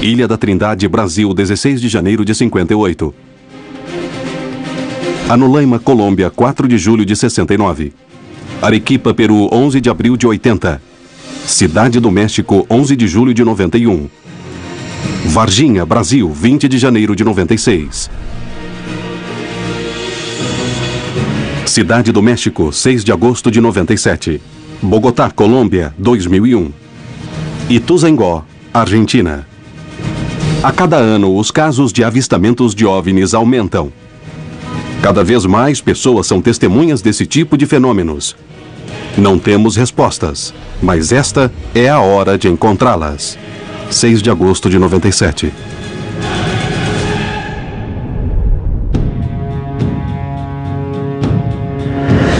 Ilha da Trindade, Brasil, 16 de janeiro de 58. Anulaima, Colômbia, 4 de julho de 69. Arequipa, Peru, 11 de abril de 80. Cidade do México, 11 de julho de 91. Varginha, Brasil, 20 de janeiro de 96. Cidade do México, 6 de agosto de 97. Bogotá, Colômbia, 2001. Ituzaingó, Argentina. A cada ano, os casos de avistamentos de OVNIs aumentam. Cada vez mais pessoas são testemunhas desse tipo de fenômenos. Não temos respostas, mas esta é a hora de encontrá-las. 6 de agosto de 97.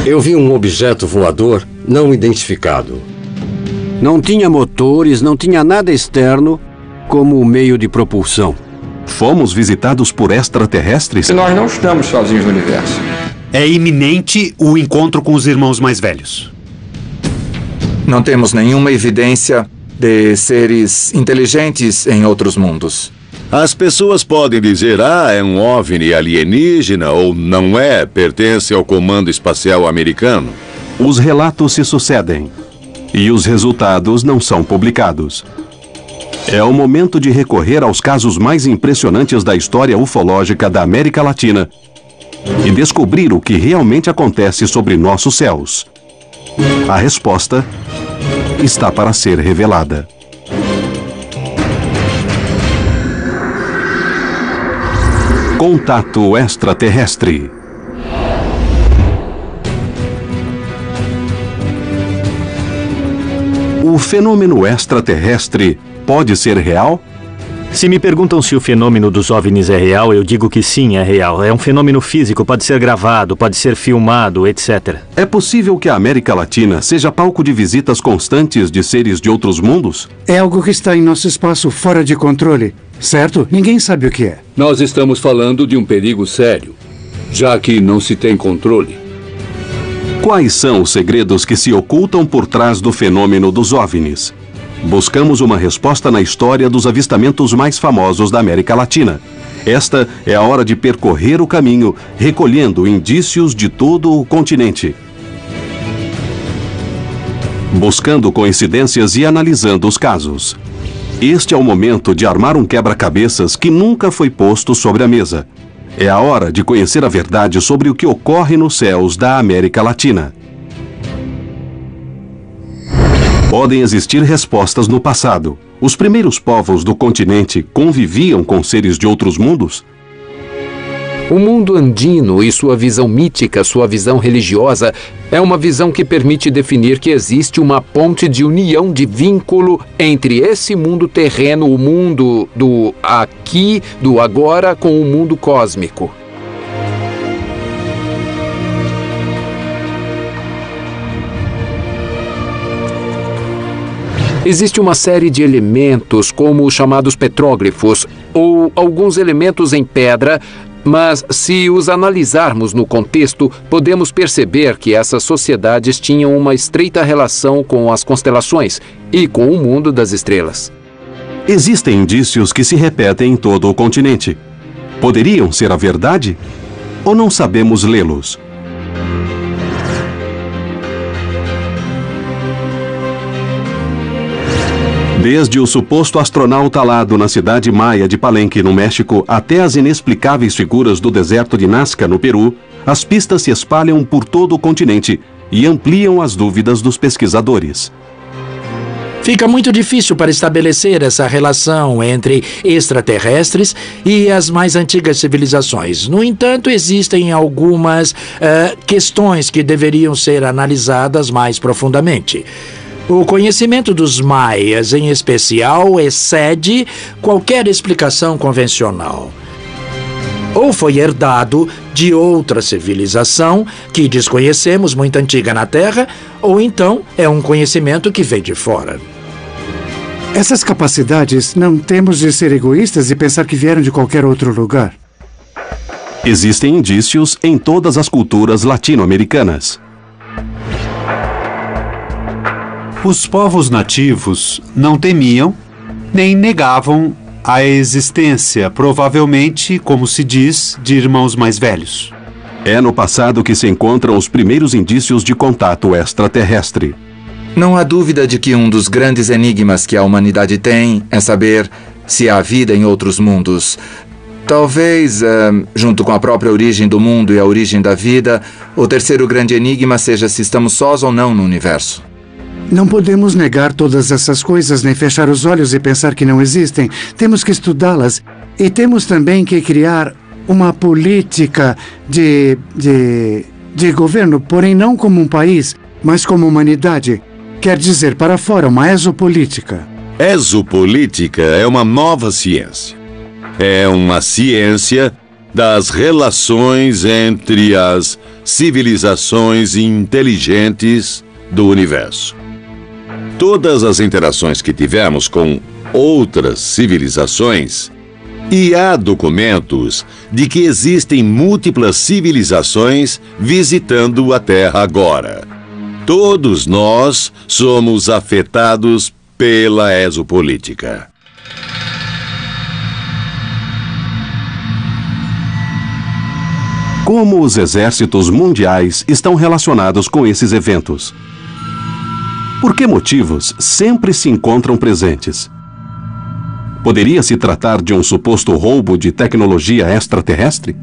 Eu vi um objeto voador não identificado. Não tinha motores, não tinha nada externo como meio de propulsão. Fomos visitados por extraterrestres? Nós não estamos sozinhos no universo. É iminente o encontro com os irmãos mais velhos. Não temos nenhuma evidência de seres inteligentes em outros mundos. As pessoas podem dizer, é um OVNI alienígena ou não é, pertence ao Comando Espacial Americano. Os relatos se sucedem e os resultados não são publicados. É o momento de recorrer aos casos mais impressionantes da história ufológica da América Latina e descobrir o que realmente acontece sobre nossos céus. A resposta está para ser revelada. Contato extraterrestre. O fenômeno extraterrestre pode ser real? Se me perguntam se o fenômeno dos OVNIs é real, eu digo que sim, é real. É um fenômeno físico, pode ser gravado, pode ser filmado, etc. É possível que a América Latina seja palco de visitas constantes de seres de outros mundos? É algo que está em nosso espaço fora de controle, certo? Ninguém sabe o que é. Nós estamos falando de um perigo sério, já que não se tem controle. Quais são os segredos que se ocultam por trás do fenômeno dos OVNIs? Buscamos uma resposta na história dos avistamentos mais famosos da América Latina. Esta é a hora de percorrer o caminho, recolhendo indícios de todo o continente. Buscando coincidências e analisando os casos. Este é o momento de armar um quebra-cabeças que nunca foi posto sobre a mesa. É a hora de conhecer a verdade sobre o que ocorre nos céus da América Latina. Podem existir respostas no passado. Os primeiros povos do continente conviviam com seres de outros mundos? O mundo andino e sua visão mítica, sua visão religiosa, é uma visão que permite definir que existe uma ponte de união, de vínculo entre esse mundo terreno, o mundo do aqui, do agora, com o mundo cósmico. Existe uma série de elementos, como os chamados petróglifos, ou alguns elementos em pedra, mas se os analisarmos no contexto, podemos perceber que essas sociedades tinham uma estreita relação com as constelações e com o mundo das estrelas. Existem indícios que se repetem em todo o continente. Poderiam ser a verdade? Ou não sabemos lê-los? Desde o suposto astronauta alado na cidade maia de Palenque, no México, até as inexplicáveis figuras do deserto de Nazca, no Peru, as pistas se espalham por todo o continente e ampliam as dúvidas dos pesquisadores. Fica muito difícil para estabelecer essa relação entre extraterrestres e as mais antigas civilizações. No entanto, existem algumas questões que deveriam ser analisadas mais profundamente. O conhecimento dos maias, em especial, excede qualquer explicação convencional. Ou foi herdado de outra civilização que desconhecemos, muito antiga na Terra, ou então é um conhecimento que vem de fora. Essas capacidades não temos de ser egoístas e pensar que vieram de qualquer outro lugar. Existem indícios em todas as culturas latino-americanas. Os povos nativos não temiam nem negavam a existência, provavelmente, como se diz, de irmãos mais velhos. É no passado que se encontram os primeiros indícios de contato extraterrestre. Não há dúvida de que um dos grandes enigmas que a humanidade tem é saber se há vida em outros mundos. Talvez, junto com a própria origem do mundo e a origem da vida, o terceiro grande enigma seja se estamos sós ou não no universo. Não podemos negar todas essas coisas, nem fechar os olhos e pensar que não existem. Temos que estudá-las. E temos também que criar uma política de governo, porém não como um país, mas como humanidade. Quer dizer, para fora, uma exopolítica. Exopolítica é uma nova ciência. É uma ciência das relações entre as civilizações inteligentes do universo. Todas as interações que tivemos com outras civilizações, e há documentos de que existem múltiplas civilizações visitando a Terra agora. Todos nós somos afetados pela exopolítica. Como os exércitos mundiais estão relacionados com esses eventos? Por que motivos sempre se encontram presentes? Poderia se tratar de um suposto roubo de tecnologia extraterrestre?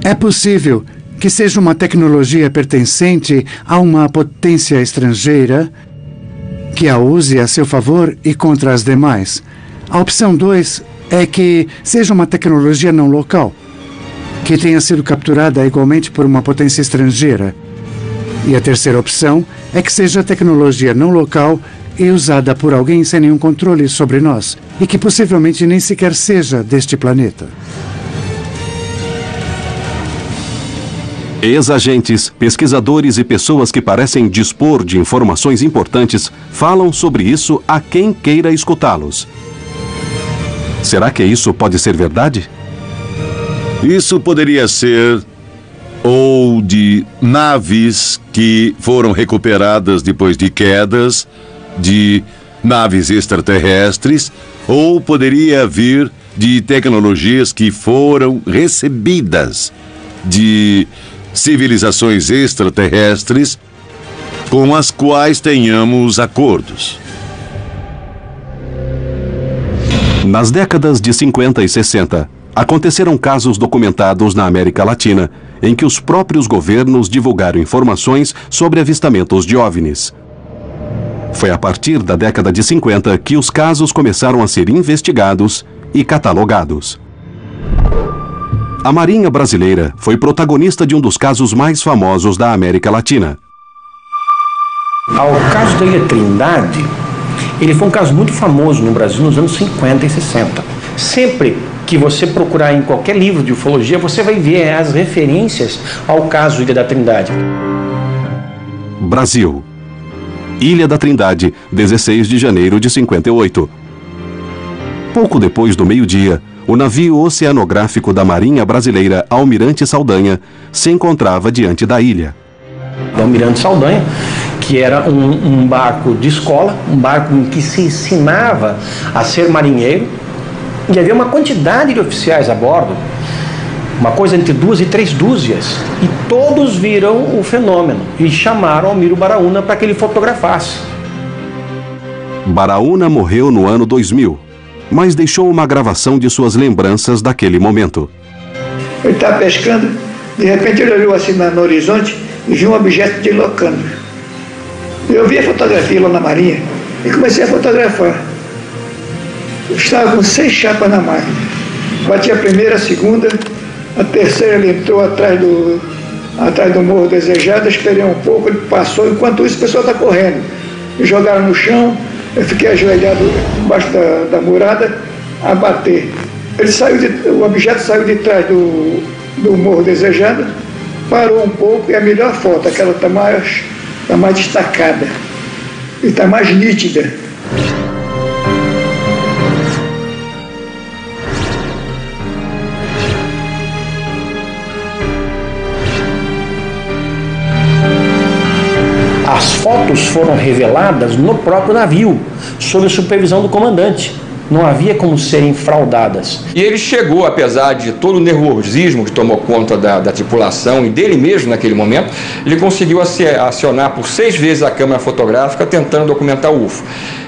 É possível que seja uma tecnologia pertencente a uma potência estrangeira que a use a seu favor e contra as demais. A opção 2 é que seja uma tecnologia não local, que tenha sido capturada igualmente por uma potência estrangeira. E a terceira opção é que seja tecnologia não local e usada por alguém sem nenhum controle sobre nós, e que possivelmente nem sequer seja deste planeta. Ex-agentes, pesquisadores e pessoas que parecem dispor de informações importantes falam sobre isso a quem queira escutá-los. Será que isso pode ser verdade? Isso poderia ser ou de naves que foram recuperadas depois de quedas, de naves extraterrestres, ou poderia vir de tecnologias que foram recebidas de civilizações extraterrestres com as quais tenhamos acordos. Nas décadas de 50 e 60, aconteceram casos documentados na América Latina em que os próprios governos divulgaram informações sobre avistamentos de OVNIs. Foi a partir da década de 50 que os casos começaram a ser investigados e catalogados. A Marinha Brasileira foi protagonista de um dos casos mais famosos da América Latina. O caso da Ilha Trindade, ele foi um caso muito famoso no Brasil nos anos 50 e 60. Sempre que você procurar em qualquer livro de ufologia, você vai ver as referências ao caso Ilha da Trindade. Brasil. Ilha da Trindade, 16 de janeiro de 58. Pouco depois do meio-dia, o navio oceanográfico da Marinha Brasileira Almirante Saldanha se encontrava diante da ilha. O Almirante Saldanha, que era um barco de escola, um barco em que se ensinava a ser marinheiro, e havia uma quantidade de oficiais a bordo, uma coisa entre 2 e 3 dúzias, e todos viram o fenômeno e chamaram Almiro Baraúna para que ele fotografasse. Baraúna morreu no ano 2000, mas deixou uma gravação de suas lembranças daquele momento. Ele estava pescando, de repente ele olhou assim no horizonte e viu um objeto deslocando. Eu vi a fotografia lá na marinha e comecei a fotografar. Eu estava com 6 chapas na máquina. Bati a primeira, a segunda, a terceira ele entrou atrás do Morro Desejado, esperei um pouco, ele passou, enquanto isso o pessoal está correndo. Me jogaram no chão, eu fiquei ajoelhado embaixo da murada a bater. O objeto saiu de trás do Morro Desejado, parou um pouco e a melhor foto, aquela está mais destacada e está mais nítida. As fotos foram reveladas no próprio navio, sob a supervisão do comandante. não havia como serem fraudadas. E ele chegou, apesar de todo o nervosismo que tomou conta da tripulação e dele mesmo naquele momento, ele conseguiu acionar por 6 vezes a câmera fotográfica tentando documentar o UFO.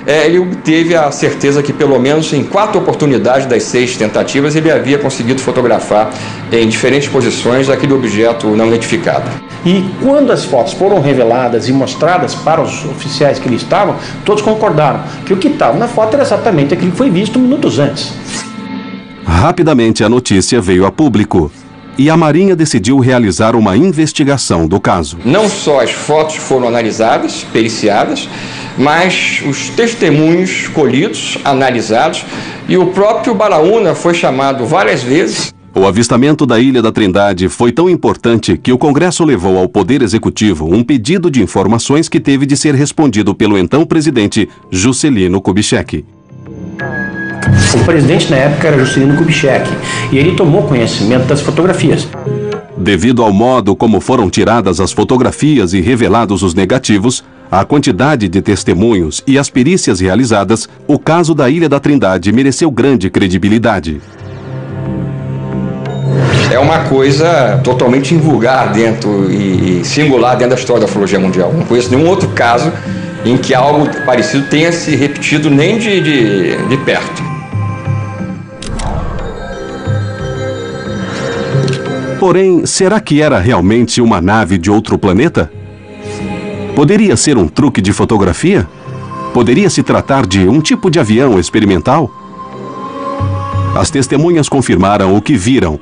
Ele obteve a certeza que pelo menos em 4 oportunidades das 6 tentativas ele havia conseguido fotografar em diferentes posições aquele objeto não identificado. E quando as fotos foram reveladas e mostradas para os oficiais que ali estavam, todos concordaram que o que estava na foto era exatamente aquilo que foi visto minutos antes. Rapidamente a notícia veio a público e a Marinha decidiu realizar uma investigação do caso. Não só as fotos foram analisadas, periciadas, mas os testemunhos colhidos, analisados, e o próprio Baraúna foi chamado várias vezes. O avistamento da Ilha da Trindade foi tão importante que o Congresso levou ao Poder Executivo um pedido de informações que teve de ser respondido pelo então presidente Juscelino Kubitschek. O presidente na época era Juscelino Kubitschek e ele tomou conhecimento das fotografias. Devido ao modo como foram tiradas as fotografias e revelados os negativos, a quantidade de testemunhos e as perícias realizadas, o caso da Ilha da Trindade mereceu grande credibilidade. É uma coisa totalmente invulgar dentro e singular dentro da história da ufologia mundial. Não conheço nenhum outro caso em que algo parecido tenha se repetido nem de perto. Porém, será que era realmente uma nave de outro planeta? Poderia ser um truque de fotografia? Poderia se tratar de um tipo de avião experimental? As testemunhas confirmaram o que viram.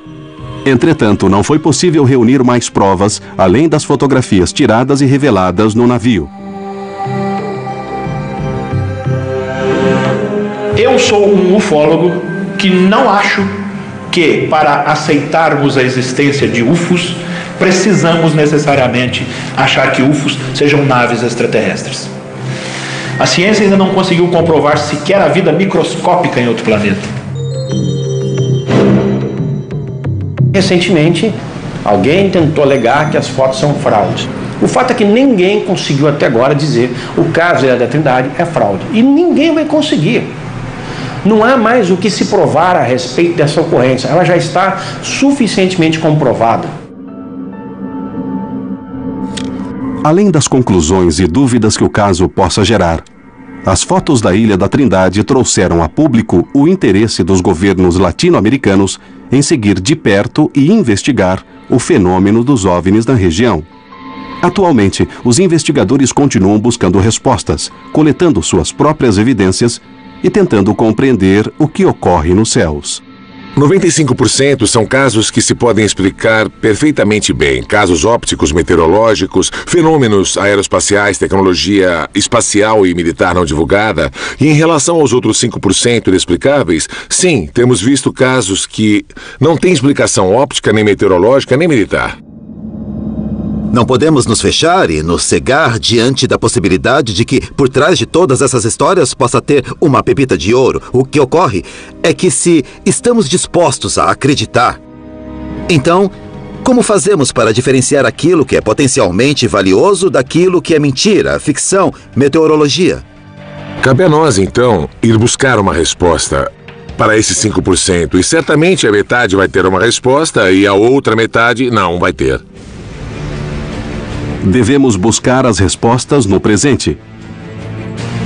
Entretanto, não foi possível reunir mais provas, além das fotografias tiradas e reveladas no navio. Eu sou um ufólogo que não acho que, para aceitarmos a existência de UFOs, precisamos necessariamente achar que UFOs sejam naves extraterrestres. A ciência ainda não conseguiu comprovar sequer a vida microscópica em outro planeta. Recentemente, alguém tentou alegar que as fotos são fraude. O fato é que ninguém conseguiu até agora dizer o caso da Trindade é fraude. E ninguém vai conseguir. Não há mais o que se provar a respeito dessa ocorrência. Ela já está suficientemente comprovada. Além das conclusões e dúvidas que o caso possa gerar, as fotos da Ilha da Trindade trouxeram a público o interesse dos governos latino-americanos em seguir de perto e investigar o fenômeno dos OVNIs na região. Atualmente, os investigadores continuam buscando respostas, coletando suas próprias evidências e tentando compreender o que ocorre nos céus. 95% são casos que se podem explicar perfeitamente bem. Casos ópticos, meteorológicos, fenômenos aeroespaciais, tecnologia espacial e militar não divulgada. E em relação aos outros 5% inexplicáveis, sim, temos visto casos que não têm explicação óptica, nem meteorológica, nem militar. Não podemos nos fechar e nos cegar diante da possibilidade de que, por trás de todas essas histórias, possa ter uma pepita de ouro. O que ocorre é que, se estamos dispostos a acreditar, então, como fazemos para diferenciar aquilo que é potencialmente valioso daquilo que é mentira, ficção, meteorologia? Cabe a nós, então, ir buscar uma resposta para esses 5%. E certamente a metade vai ter uma resposta e a outra metade não vai ter. Devemos buscar as respostas no presente.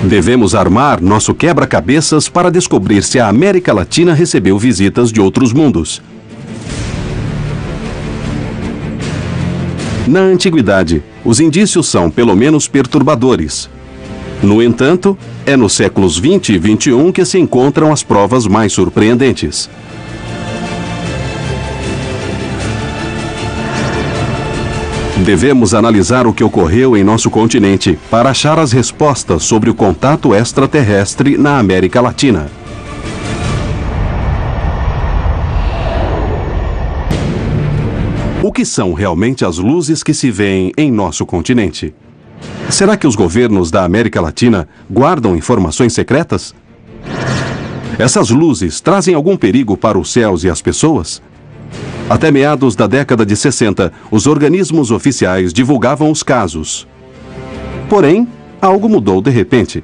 Devemos armar nosso quebra-cabeças para descobrir se a América Latina recebeu visitas de outros mundos. Na antiguidade, os indícios são pelo menos perturbadores. No entanto, é nos séculos 20 e 21 que se encontram as provas mais surpreendentes. Devemos analisar o que ocorreu em nosso continente para achar as respostas sobre o contato extraterrestre na América Latina. O que são realmente as luzes que se veem em nosso continente? Será que os governos da América Latina guardam informações secretas? Essas luzes trazem algum perigo para os céus e as pessoas? Até meados da década de 60, os organismos oficiais divulgavam os casos. Porém, algo mudou de repente.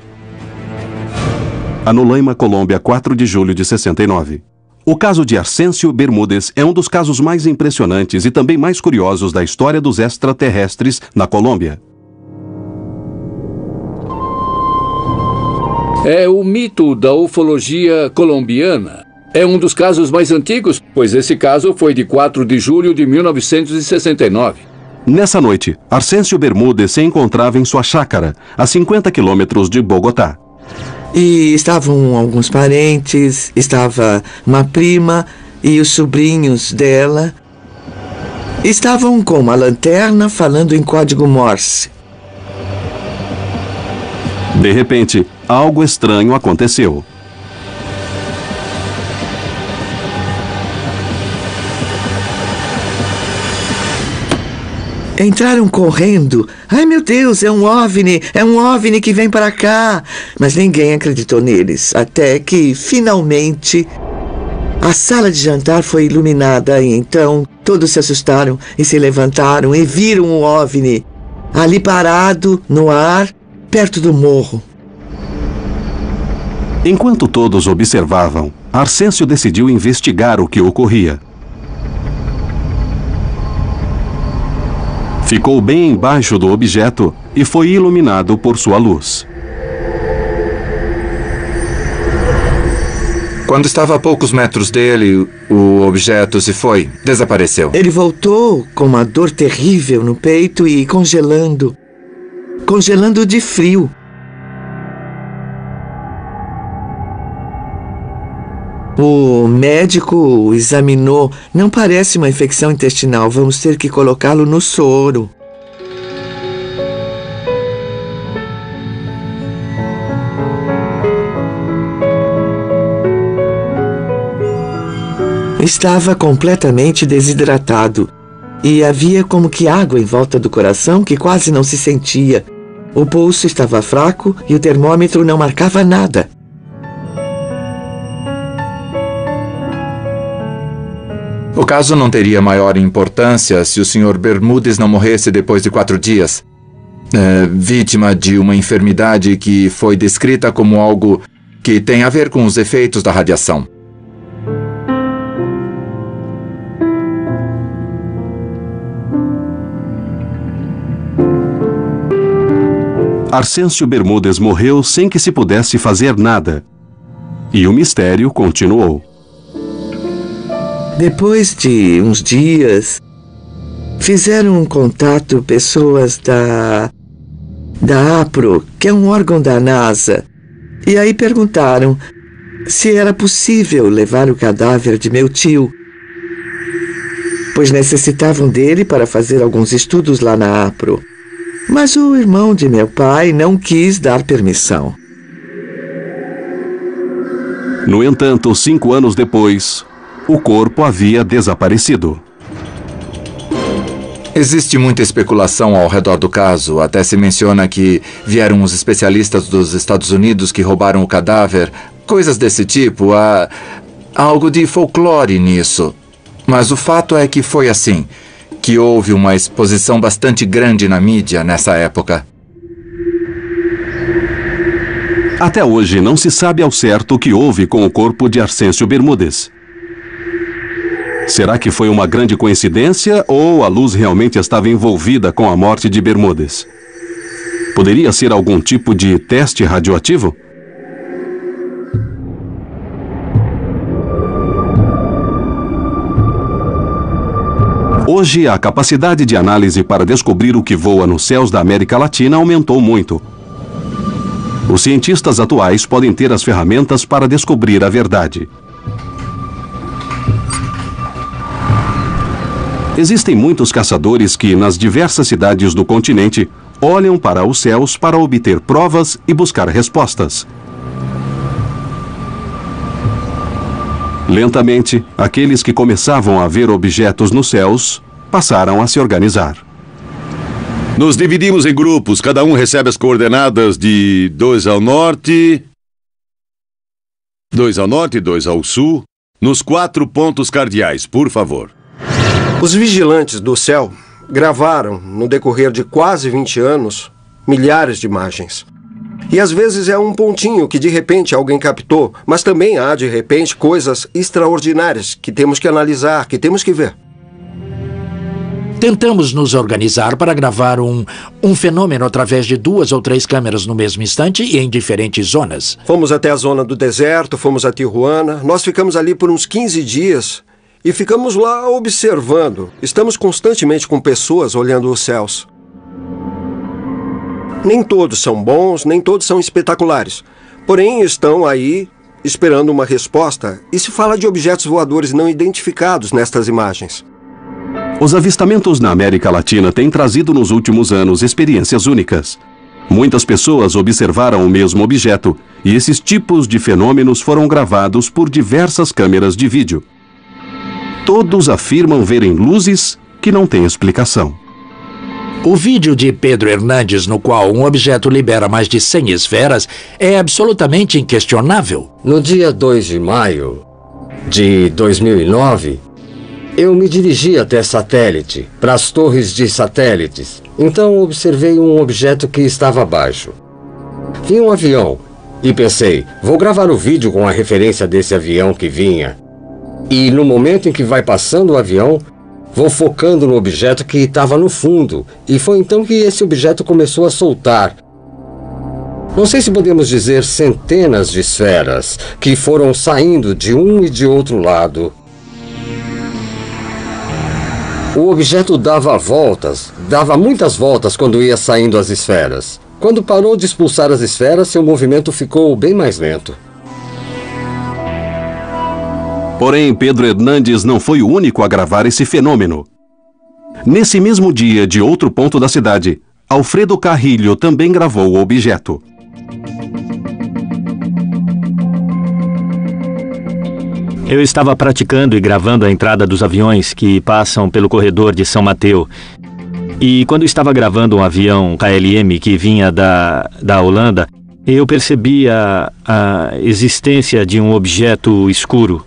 Anulaima, Colômbia, 4 de julho de 69. O caso de Arcêncio Bermúdez é um dos casos mais impressionantes e também mais curiosos da história dos extraterrestres na Colômbia. É o mito da ufologia colombiana. É um dos casos mais antigos, pois esse caso foi de 4 de julho de 1969. Nessa noite, Arcêncio Bermúdez se encontrava em sua chácara, a 50 quilômetros de Bogotá. E estavam alguns parentes, estava uma prima e os sobrinhos dela. Estavam com uma lanterna falando em código Morse. De repente, algo estranho aconteceu. Entraram correndo. Ai, meu Deus, é um OVNI que vem para cá. Mas ninguém acreditou neles, até que, finalmente, a sala de jantar foi iluminada e então todos se assustaram e se levantaram e viram um OVNI ali parado, no ar, perto do morro. Enquanto todos observavam, Arcêncio decidiu investigar o que ocorria. Ficou bem embaixo do objeto e foi iluminado por sua luz. Quando estava a poucos metros dele, o objeto se foi, desapareceu. Ele voltou com uma dor terrível no peito e congelando de frio. O médico o examinou. Não parece uma infecção intestinal. Vamos ter que colocá-lo no soro. Estava completamente desidratado. E havia como que água em volta do coração que quase não se sentia. O pulso estava fraco e o termômetro não marcava nada. O caso não teria maior importância se o Sr. Bermúdez não morresse depois de 4 dias. Vítima de uma enfermidade que foi descrita como algo que tem a ver com os efeitos da radiação. Arcêncio Bermúdez morreu sem que se pudesse fazer nada. E o mistério continuou. Depois de uns dias, fizeram um contato pessoas da APRO, que é um órgão da NASA, e aí perguntaram se era possível levar o cadáver de meu tio, pois necessitavam dele para fazer alguns estudos lá na APRO. Mas o irmão de meu pai não quis dar permissão. No entanto, 5 anos depois, o corpo havia desaparecido. Existe muita especulação ao redor do caso. Até se menciona que vieram os especialistas dos Estados Unidos que roubaram o cadáver. Coisas desse tipo. Há algo de folclore nisso. Mas o fato é que foi assim, que houve uma exposição bastante grande na mídia nessa época. Até hoje não se sabe ao certo o que houve com o corpo de Arcêncio Bermúdez. Será que foi uma grande coincidência ou a luz realmente estava envolvida com a morte de Bermúdez? Poderia ser algum tipo de teste radioativo? Hoje, a capacidade de análise para descobrir o que voa nos céus da América Latina aumentou muito. Os cientistas atuais podem ter as ferramentas para descobrir a verdade. Existem muitos caçadores que, nas diversas cidades do continente, olham para os céus para obter provas e buscar respostas. Lentamente, aqueles que começavam a ver objetos nos céus passaram a se organizar. Nos dividimos em grupos, cada um recebe as coordenadas de 2 ao norte, 2 ao norte e 2 ao sul, nos 4 pontos cardeais, por favor. Os vigilantes do céu gravaram, no decorrer de quase 20 anos, milhares de imagens. E às vezes é um pontinho que de repente alguém captou, mas também há de repente coisas extraordinárias que temos que analisar, que temos que ver. Tentamos nos organizar para gravar um fenômeno através de 2 ou 3 câmeras no mesmo instante e em diferentes zonas. Fomos até a zona do deserto, fomos a Tijuana, nós ficamos ali por uns 15 dias e ficamos lá observando. Estamos constantemente com pessoas olhando os céus. Nem todos são bons, nem todos são espetaculares. Porém, estão aí esperando uma resposta e se fala de objetos voadores não identificados nestas imagens. Os avistamentos na América Latina têm trazido nos últimos anos experiências únicas. Muitas pessoas observaram o mesmo objeto e esses tipos de fenômenos foram gravados por diversas câmeras de vídeo. Todos afirmam verem luzes que não têm explicação. O vídeo de Pedro Hernandes, no qual um objeto libera mais de 100 esferas, é absolutamente inquestionável. No dia 2 de maio de 2009, eu me dirigi até satélite, para as torres de satélites. Então observei um objeto que estava abaixo. Vi um avião e pensei, vou gravar o vídeo com a referência desse avião que vinha. E no momento em que vai passando o avião, vou focando no objeto que estava no fundo. E foi então que esse objeto começou a soltar. Não sei se podemos dizer centenas de esferas que foram saindo de um e de outro lado. O objeto dava voltas, dava muitas voltas quando ia saindo as esferas. Quando parou de expulsar as esferas, seu movimento ficou bem mais lento. Porém, Pedro Hernandes não foi o único a gravar esse fenômeno. Nesse mesmo dia, de outro ponto da cidade, Alfredo Carrillo também gravou o objeto. Eu estava praticando e gravando a entrada dos aviões que passam pelo corredor de São Mateu. E quando estava gravando um avião KLM que vinha da Holanda, eu percebi a existência de um objeto escuro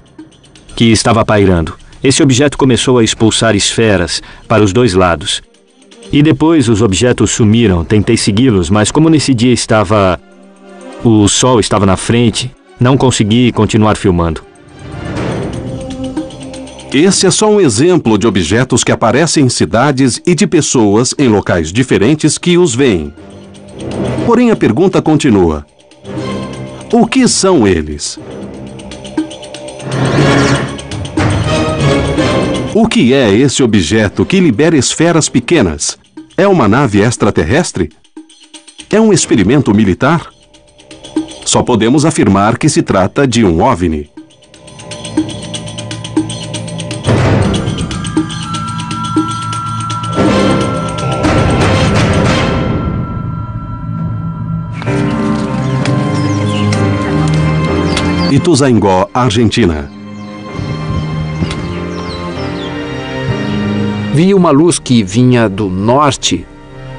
que estava pairando. Esse objeto começou a expulsar esferas para os 2 lados. E depois os objetos sumiram. Tentei segui-los, mas como nesse dia o sol estava na frente, não consegui continuar filmando. Esse é só um exemplo de objetos que aparecem em cidades e de pessoas em locais diferentes que os veem. Porém, a pergunta continua. O que são eles? O que é esse objeto que libera esferas pequenas? É uma nave extraterrestre? É um experimento militar? Só podemos afirmar que se trata de um OVNI. Ituzaingó, Argentina. Vi uma luz que vinha do norte.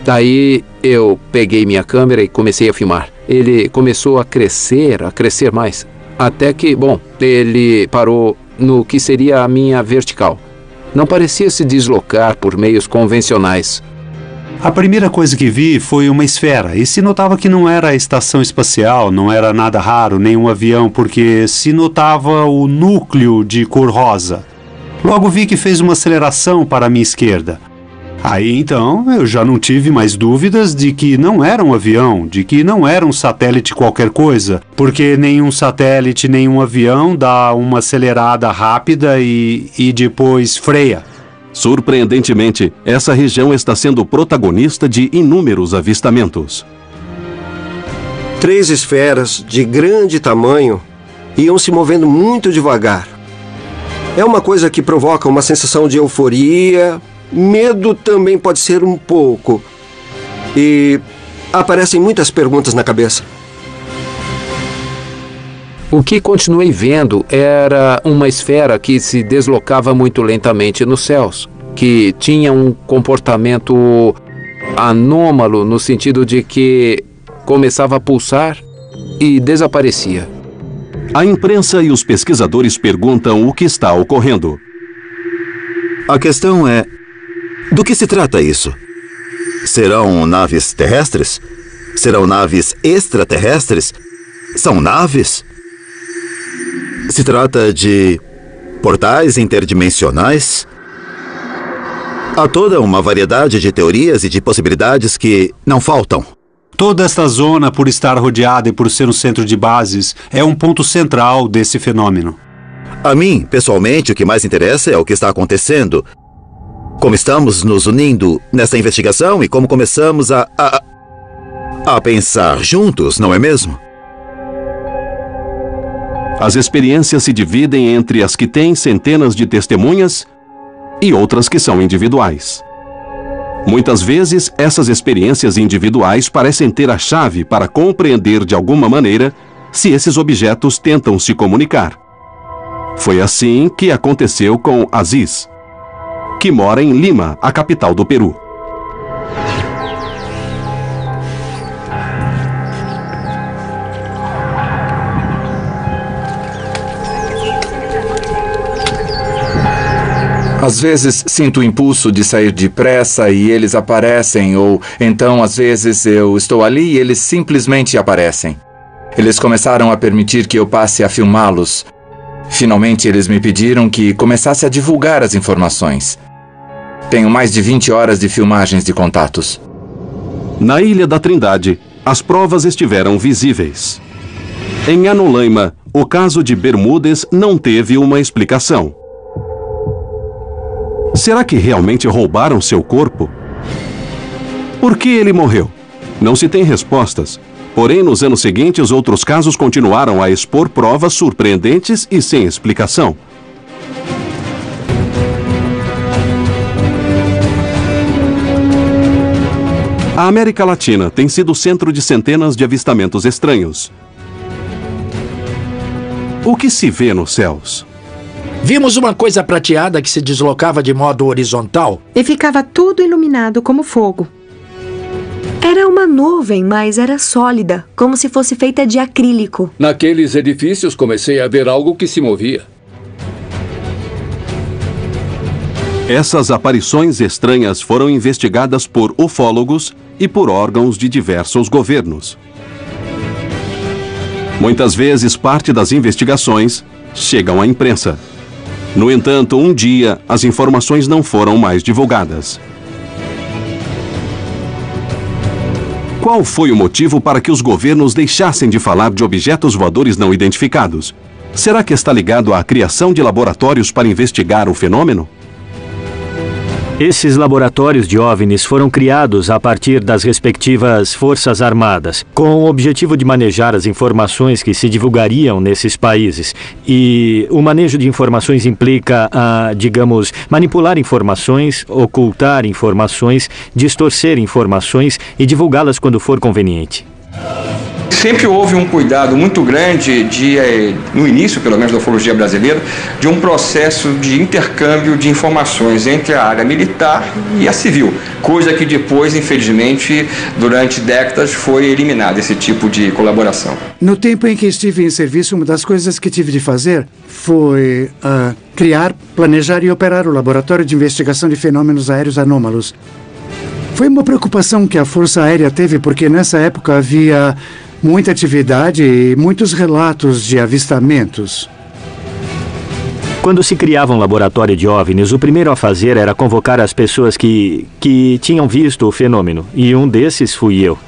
Daí eu peguei minha câmera e comecei a filmar. Ele começou a crescer mais. Até que, ele parou no que seria a minha vertical. Não parecia se deslocar por meios convencionais. A primeira coisa que vi foi uma esfera, e se notava que não era a estação espacial, não era nada raro, nem um avião, porque se notava o núcleo de cor rosa. Logo vi que fez uma aceleração para a minha esquerda. Aí então eu já não tive mais dúvidas de que não era um avião, de que não era um satélite qualquer coisa, porque nenhum satélite, nenhum avião dá uma acelerada rápida e depois freia. Surpreendentemente, essa região está sendo protagonista de inúmeros avistamentos. 3 esferas de grande tamanho iam se movendo muito devagar. É uma coisa que provoca uma sensação de euforia, medo também pode ser um pouco. E aparecem muitas perguntas na cabeça. O que continuei vendo era uma esfera que se deslocava muito lentamente nos céus, que tinha um comportamento anômalo no sentido de que começava a pulsar e desaparecia. A imprensa e os pesquisadores perguntam o que está ocorrendo. A questão é, do que se trata isso? Serão naves terrestres? Serão naves extraterrestres? São naves? Se trata de portais interdimensionais? Há toda uma variedade de teorias e de possibilidades que não faltam. Toda esta zona, por estar rodeada e por ser um centro de bases, é um ponto central desse fenômeno. A mim, pessoalmente, o que mais interessa é o que está acontecendo. Como estamos nos unindo nessa investigação e como começamos a pensar juntos, não é mesmo? As experiências se dividem entre as que têm centenas de testemunhas e outras que são individuais. Muitas vezes, essas experiências individuais parecem ter a chave para compreender de alguma maneira se esses objetos tentam se comunicar. Foi assim que aconteceu com Aziz, que mora em Lima, a capital do Peru. Às vezes sinto o impulso de sair depressa e eles aparecem, ou então às vezes eu estou ali e eles simplesmente aparecem. Eles começaram a permitir que eu passe a filmá-los. Finalmente eles me pediram que começasse a divulgar as informações. Tenho mais de 20 horas de filmagens de contatos. Na Ilha da Trindade, as provas estiveram visíveis. Em Anulaima, o caso de Bermudes não teve uma explicação. Será que realmente roubaram seu corpo? Por que ele morreu? Não se tem respostas. Porém, nos anos seguintes, outros casos continuaram a expor provas surpreendentes e sem explicação. A América Latina tem sido centro de centenas de avistamentos estranhos. O que se vê nos céus? Vimos uma coisa prateada que se deslocava de modo horizontal. E ficava tudo iluminado como fogo. Era uma nuvem, mas era sólida, como se fosse feita de acrílico. Naqueles edifícios comecei a ver algo que se movia. Essas aparições estranhas foram investigadas por ufólogos e por órgãos de diversos governos. Muitas vezes, parte das investigações chegam à imprensa. No entanto, um dia, as informações não foram mais divulgadas. Qual foi o motivo para que os governos deixassem de falar de objetos voadores não identificados? Será que está ligado à criação de laboratórios para investigar o fenômeno? Esses laboratórios de OVNIs foram criados a partir das respectivas Forças Armadas, com o objetivo de manejar as informações que se divulgariam nesses países. E o manejo de informações implica, digamos, manipular informações, ocultar informações, distorcer informações e divulgá-las quando for conveniente. Sempre houve um cuidado muito grande, no início, pelo menos da ufologia brasileira, de um processo de intercâmbio de informações entre a área militar e a civil, coisa que depois, infelizmente, durante décadas foi eliminada, esse tipo de colaboração. No tempo em que estive em serviço, uma das coisas que tive de fazer foi criar, planejar e operar o Laboratório de Investigação de Fenômenos Aéreos Anômalos. Foi uma preocupação que a Força Aérea teve, porque nessa época havia muita atividade e muitos relatos de avistamentos. Quando se criava um laboratório de OVNIs, o primeiro a fazer era convocar as pessoas que tinham visto o fenômeno, e um desses fui eu.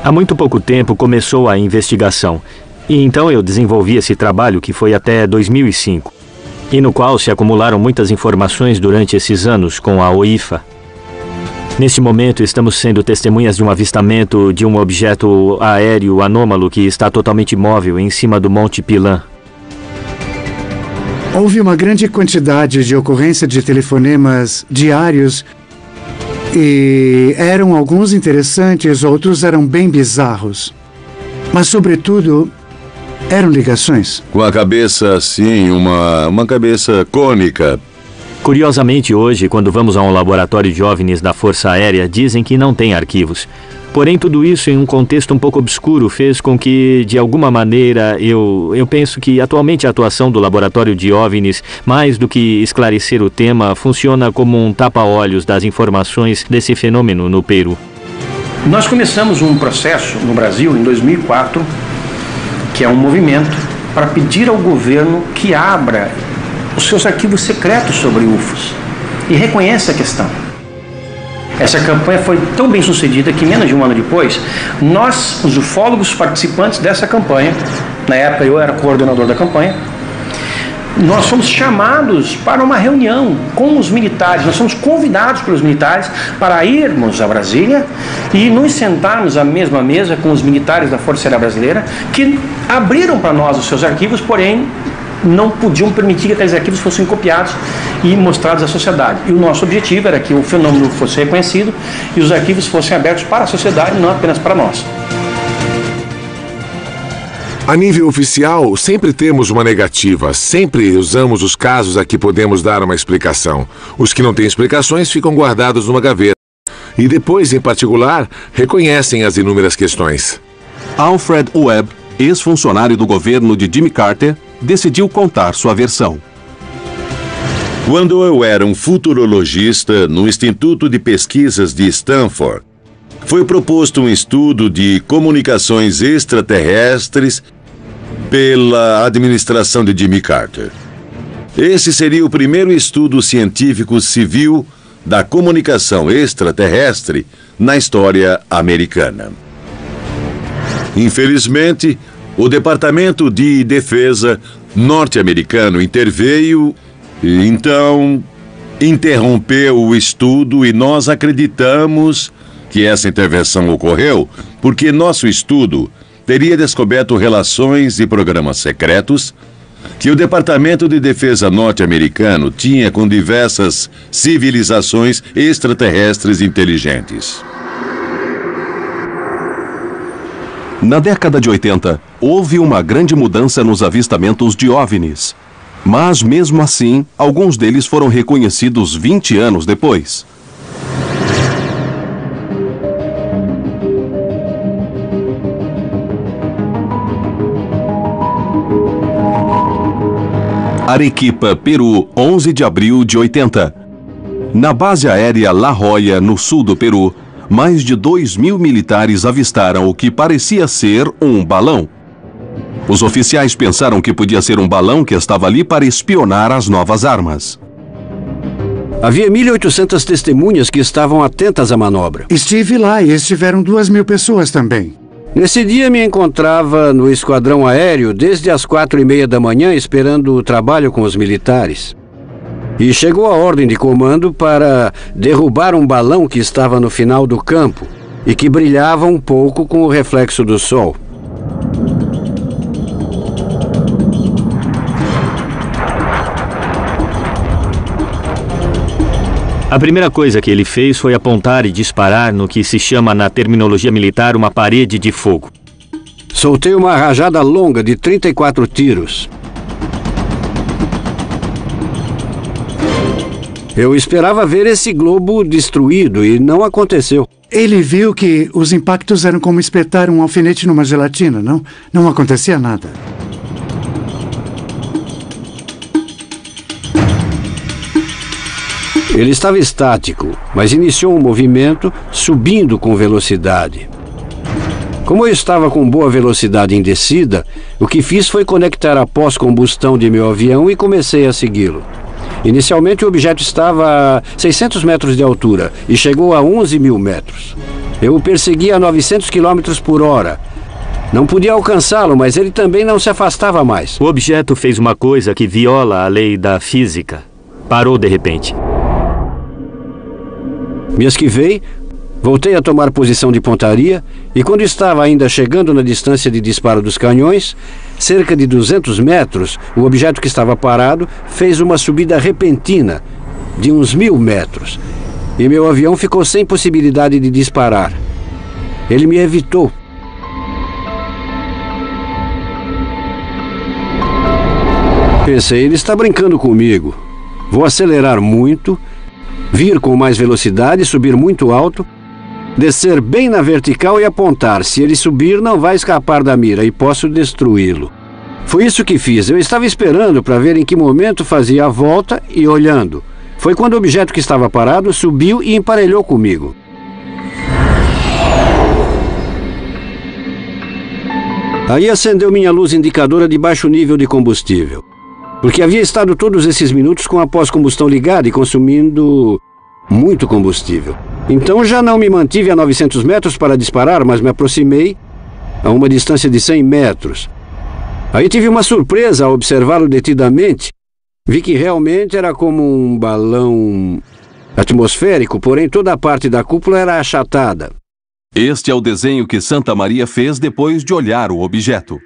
Há muito pouco tempo começou a investigação, e então eu desenvolvi esse trabalho que foi até 2005, e no qual se acumularam muitas informações durante esses anos com a OIFA. Neste momento, estamos sendo testemunhas de um avistamento de um objeto aéreo anômalo que está totalmente imóvel em cima do Monte Pilã. Houve uma grande quantidade de ocorrência de telefonemas diários e eram alguns interessantes, outros eram bem bizarros. Mas, sobretudo, eram ligações. Com a cabeça assim, uma cabeça cônica. Curiosamente, hoje, quando vamos a um laboratório de OVNIs da Força Aérea, dizem que não tem arquivos. Porém, tudo isso em um contexto um pouco obscuro fez com que, de alguma maneira, eu penso que atualmente a atuação do laboratório de OVNIs, mais do que esclarecer o tema, funciona como um tapa-olhos das informações desse fenômeno no Peru. Nós começamos um processo no Brasil em 2004, que é um movimento para pedir ao governo que abra os seus arquivos secretos sobre UFOs e reconheça a questão. Essa campanha foi tão bem sucedida que menos de um ano depois, nós, os ufólogos participantes dessa campanha, na época eu era coordenador da campanha, nós fomos chamados para uma reunião com os militares, nós fomos convidados pelos militares para irmos a Brasília e nos sentarmos à mesma mesa com os militares da Força Aérea Brasileira, que abriram para nós os seus arquivos, porém não podiam permitir que aqueles arquivos fossem copiados e mostrados à sociedade. E o nosso objetivo era que o fenômeno fosse reconhecido e os arquivos fossem abertos para a sociedade, não apenas para nós. A nível oficial, sempre temos uma negativa, sempre usamos os casos a que podemos dar uma explicação. Os que não têm explicações ficam guardados numa gaveta. E depois, em particular, reconhecem as inúmeras questões. Alfred Webb, ex-funcionário do governo de Jimmy Carter, decidiu contar sua versão. Quando eu era um futurologista no Instituto de Pesquisas de Stanford, foi proposto um estudo de comunicações extraterrestres pela administração de Jimmy Carter. Esse seria o primeiro estudo científico civil da comunicação extraterrestre na história americana. Infelizmente, o Departamento de Defesa norte-americano interveio e então interrompeu o estudo, e nós acreditamos que essa intervenção ocorreu porque nosso estudo teria descoberto relações e programas secretos que o Departamento de Defesa norte-americano tinha com diversas civilizações extraterrestres inteligentes. Na década de 80, houve uma grande mudança nos avistamentos de OVNIs. Mas, mesmo assim, alguns deles foram reconhecidos 20 anos depois. Arequipa, Peru, 11 de abril de 80. Na base aérea La Joya, no sul do Peru, mais de 2.000 militares avistaram o que parecia ser um balão. Os oficiais pensaram que podia ser um balão que estava ali para espionar as novas armas. Havia 1.800 testemunhas que estavam atentas à manobra. Estive lá e estiveram 2.000 pessoas também. Nesse dia me encontrava no esquadrão aéreo desde as 4:30 da manhã esperando o trabalho com os militares. E chegou a ordem de comando para derrubar um balão que estava no final do campo e que brilhava um pouco com o reflexo do sol. A primeira coisa que ele fez foi apontar e disparar no que se chama na terminologia militar uma parede de fogo. Soltei uma rajada longa de 34 tiros. Eu esperava ver esse globo destruído e não aconteceu. Ele viu que os impactos eram como espetar um alfinete numa gelatina, não? Não acontecia nada. Ele estava estático, mas iniciou um movimento subindo com velocidade. Como eu estava com boa velocidade em descida, o que fiz foi conectar a pós-combustão de meu avião e comecei a segui-lo. Inicialmente o objeto estava a 600 metros de altura e chegou a 11.000 metros. Eu o persegui a 900 km por hora. Não podia alcançá-lo, mas ele também não se afastava mais. O objeto fez uma coisa que viola a lei da física. Parou de repente. Me esquivei, voltei a tomar posição de pontaria e quando estava ainda chegando na distância de disparo dos canhões, cerca de 200 metros, o objeto que estava parado fez uma subida repentina de uns 1.000 metros e meu avião ficou sem possibilidade de disparar. Ele me evitou. Pensei, ele está brincando comigo. Vou acelerar muito, vir com mais velocidade, subir muito alto, descer bem na vertical e apontar. Se ele subir, não vai escapar da mira e posso destruí-lo. Foi isso que fiz. Eu estava esperando para ver em que momento fazia a volta e olhando. Foi quando o objeto que estava parado subiu e emparelhou comigo. Aí acendeu minha luz indicadora de baixo nível de combustível, porque havia estado todos esses minutos com a pós-combustão ligada e consumindo muito combustível. Então já não me mantive a 900 metros para disparar, mas me aproximei a uma distância de 100 metros. Aí tive uma surpresa ao observá-lo detidamente. Vi que realmente era como um balão atmosférico, porém toda a parte da cúpula era achatada. Este é o desenho que Santa Maria fez depois de olhar o objeto.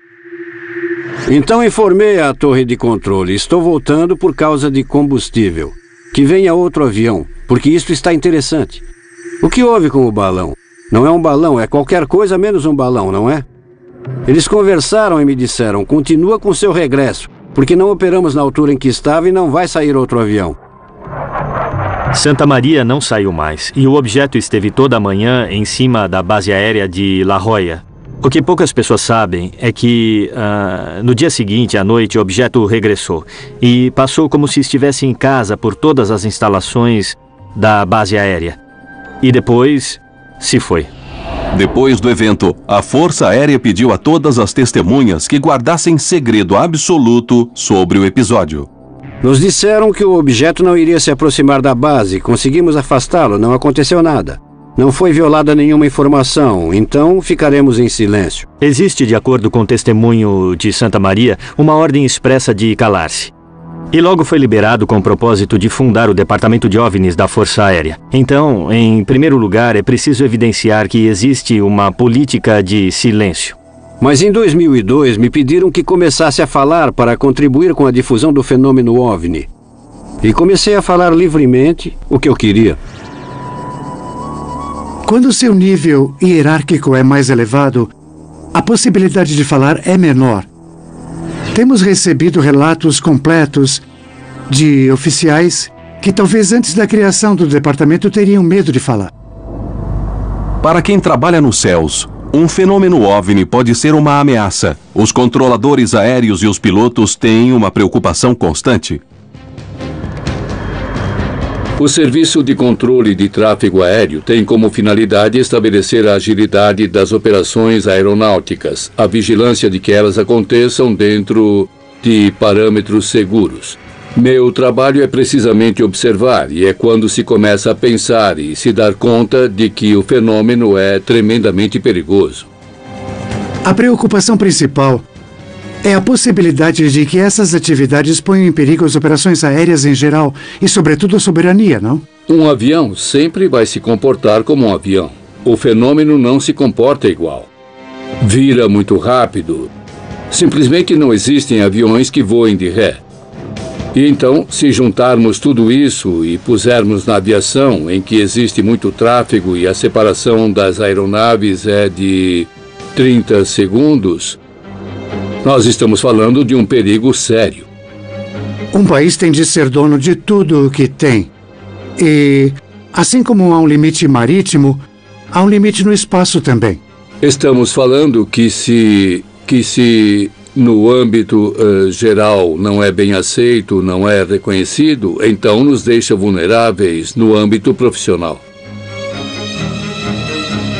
Então informei a torre de controle. Estou voltando por causa de combustível. Que venha outro avião, porque isto está interessante. O que houve com o balão? Não é um balão, é qualquer coisa menos um balão, não é? Eles conversaram e me disseram, continua com seu regresso, porque não operamos na altura em que estava e não vai sair outro avião. Santa Maria não saiu mais, e o objeto esteve toda a manhã em cima da base aérea de La Jolla. O que poucas pessoas sabem é que, no dia seguinte, à noite, o objeto regressou e passou como se estivesse em casa por todas as instalações da base aérea. E depois, se foi. Depois do evento, a Força Aérea pediu a todas as testemunhas que guardassem segredo absoluto sobre o episódio. Nos disseram que o objeto não iria se aproximar da base. Conseguimos afastá-lo, não aconteceu nada. Não foi violada nenhuma informação, então ficaremos em silêncio. Existe, de acordo com o testemunho de Santa Maria, uma ordem expressa de calar-se. E logo foi liberado com o propósito de fundar o Departamento de OVNIs da Força Aérea. Então, em primeiro lugar, é preciso evidenciar que existe uma política de silêncio. Mas em 2002 me pediram que começasse a falar para contribuir com a difusão do fenômeno OVNI. E comecei a falar livremente o que eu queria. Quando seu nível hierárquico é mais elevado, a possibilidade de falar é menor. Temos recebido relatos completos de oficiais que talvez antes da criação do departamento teriam medo de falar. Para quem trabalha nos céus, um fenômeno OVNI pode ser uma ameaça. Os controladores aéreos e os pilotos têm uma preocupação constante. O Serviço de Controle de Tráfego Aéreo tem como finalidade estabelecer a agilidade das operações aeronáuticas, a vigilância de que elas aconteçam dentro de parâmetros seguros. Meu trabalho é precisamente observar, e é quando se começa a pensar e se dar conta de que o fenômeno é tremendamente perigoso. A preocupação principal é a possibilidade de que essas atividades ponham em perigo as operações aéreas em geral e, sobretudo, a soberania, não? Um avião sempre vai se comportar como um avião. O fenômeno não se comporta igual. Vira muito rápido. Simplesmente não existem aviões que voem de ré. E então, se juntarmos tudo isso e pusermos na aviação, em que existe muito tráfego e a separação das aeronaves é de 30 segundos, nós estamos falando de um perigo sério. Um país tem de ser dono de tudo o que tem. E, assim como há um limite marítimo, há um limite no espaço também. Estamos falando que se no âmbito geral não é bem aceito, não é reconhecido, então nos deixa vulneráveis no âmbito profissional.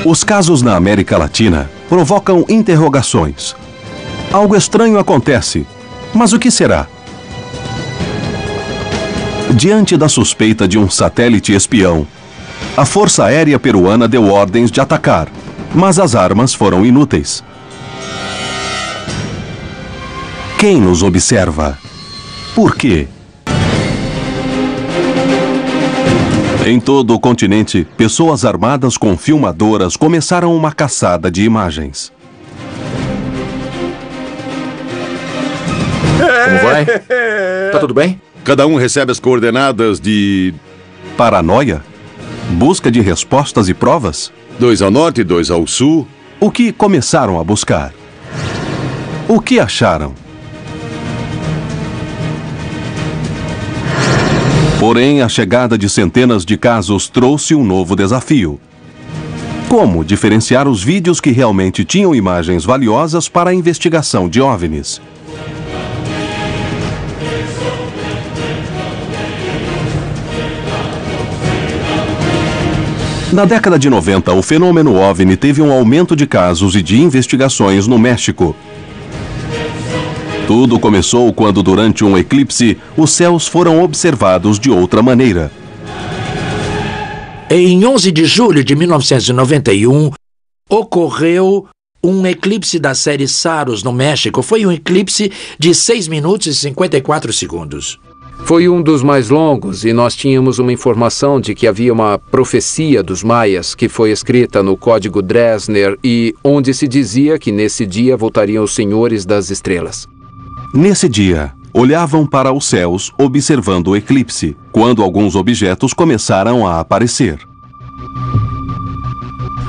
Os casos na América Latina provocam interrogações. Algo estranho acontece, mas o que será? Diante da suspeita de um satélite espião, a Força Aérea Peruana deu ordens de atacar, mas as armas foram inúteis. Quem nos observa? Por quê? Em todo o continente, pessoas armadas com filmadoras começaram uma caçada de imagens. Como vai? Tá tudo bem? Cada um recebe as coordenadas de... Paranoia? Busca de respostas e provas? 2 ao norte e 2 ao sul. O que começaram a buscar? O que acharam? Porém, a chegada de centenas de casos trouxe um novo desafio. Como diferenciar os vídeos que realmente tinham imagens valiosas para a investigação de OVNIs? Na década de 90, o fenômeno OVNI teve um aumento de casos e de investigações no México. Tudo começou quando, durante um eclipse, os céus foram observados de outra maneira. Em 11 de julho de 1991, ocorreu um eclipse da série Saros no México. Foi um eclipse de 6 minutos e 54 segundos. Foi um dos mais longos e nós tínhamos uma informação de que havia uma profecia dos maias que foi escrita no Código Dresner e onde se dizia que nesse dia voltariam os senhores das estrelas. Nesse dia, olhavam para os céus observando o eclipse, quando alguns objetos começaram a aparecer.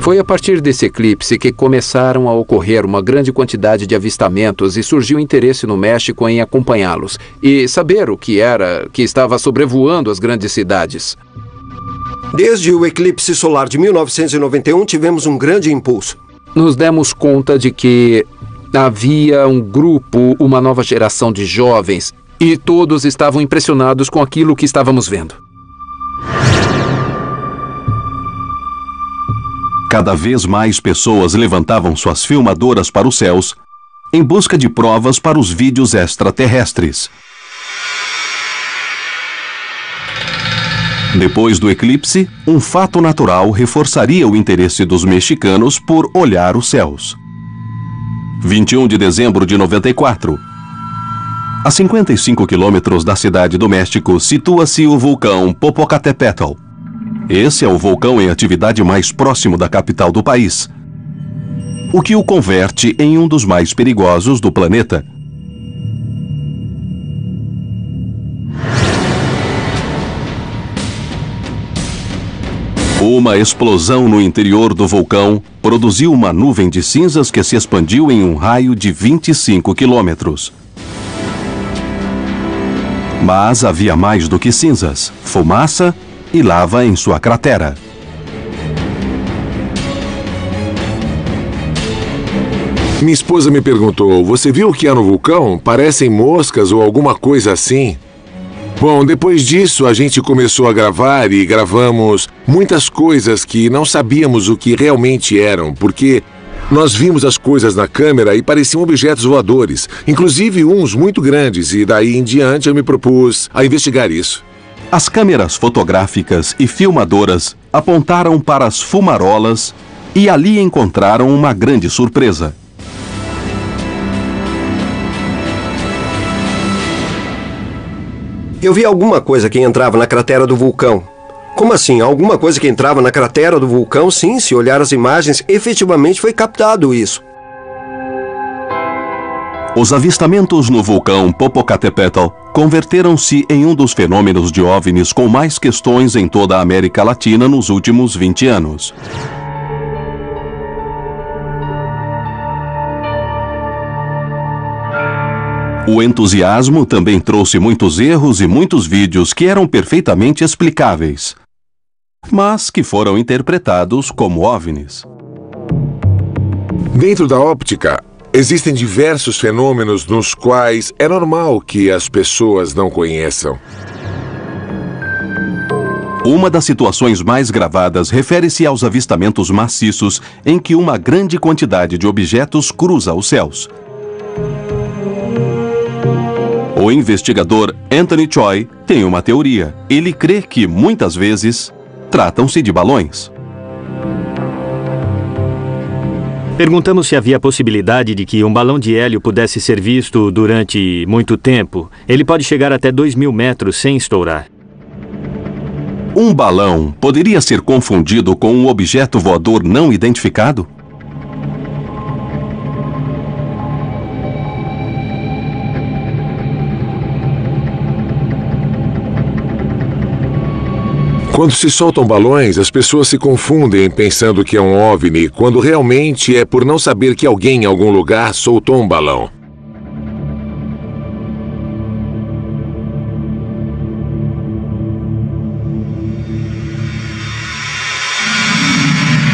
Foi a partir desse eclipse que começaram a ocorrer uma grande quantidade de avistamentos e surgiu interesse no México em acompanhá-los e saber o que era que estava sobrevoando as grandes cidades. Desde o eclipse solar de 1991 tivemos um grande impulso. Nos demos conta de que havia um grupo, uma nova geração de jovens e todos estavam impressionados com aquilo que estávamos vendo. Cada vez mais pessoas levantavam suas filmadoras para os céus em busca de provas para os vídeos extraterrestres. Depois do eclipse, um fato natural reforçaria o interesse dos mexicanos por olhar os céus. 21 de dezembro de 94. A 55 quilômetros da cidade do México situa-se o vulcão Popocatépetl. Esse é o vulcão em atividade mais próximo da capital do país, o que o converte em um dos mais perigosos do planeta. Uma explosão no interior do vulcão produziu uma nuvem de cinzas que se expandiu em um raio de 25 quilômetros. Mas havia mais do que cinzas, fumaça e lava em sua cratera. Minha esposa me perguntou, você viu o que há no vulcão? Parecem moscas ou alguma coisa assim? Bom, depois disso a gente começou a gravar e gravamos muitas coisas que não sabíamos o que realmente eram, porque nós vimos as coisas na câmera e pareciam objetos voadores, inclusive uns muito grandes, e daí em diante eu me propus a investigar isso. As câmeras fotográficas e filmadoras apontaram para as fumarolas e ali encontraram uma grande surpresa. Eu vi alguma coisa que entrava na cratera do vulcão. Como assim? Alguma coisa que entrava na cratera do vulcão? Sim, se olhar as imagens, efetivamente foi captado isso. Os avistamentos no vulcão Popocatépetl converteram-se em um dos fenômenos de OVNIs com mais questões em toda a América Latina nos últimos 20 anos. O entusiasmo também trouxe muitos erros e muitos vídeos que eram perfeitamente explicáveis, mas que foram interpretados como OVNIs. Dentro da óptica, existem diversos fenômenos nos quais é normal que as pessoas não conheçam. Uma das situações mais gravadas refere-se aos avistamentos maciços em que uma grande quantidade de objetos cruza os céus. O investigador Anthony Choi tem uma teoria. Ele crê que, muitas vezes, tratam-se de balões. Perguntamos se havia possibilidade de que um balão de hélio pudesse ser visto durante muito tempo. Ele pode chegar até 2.000 metros sem estourar. Um balão poderia ser confundido com um objeto voador não identificado? Quando se soltam balões, as pessoas se confundem pensando que é um OVNI, quando realmente é por não saber que alguém em algum lugar soltou um balão.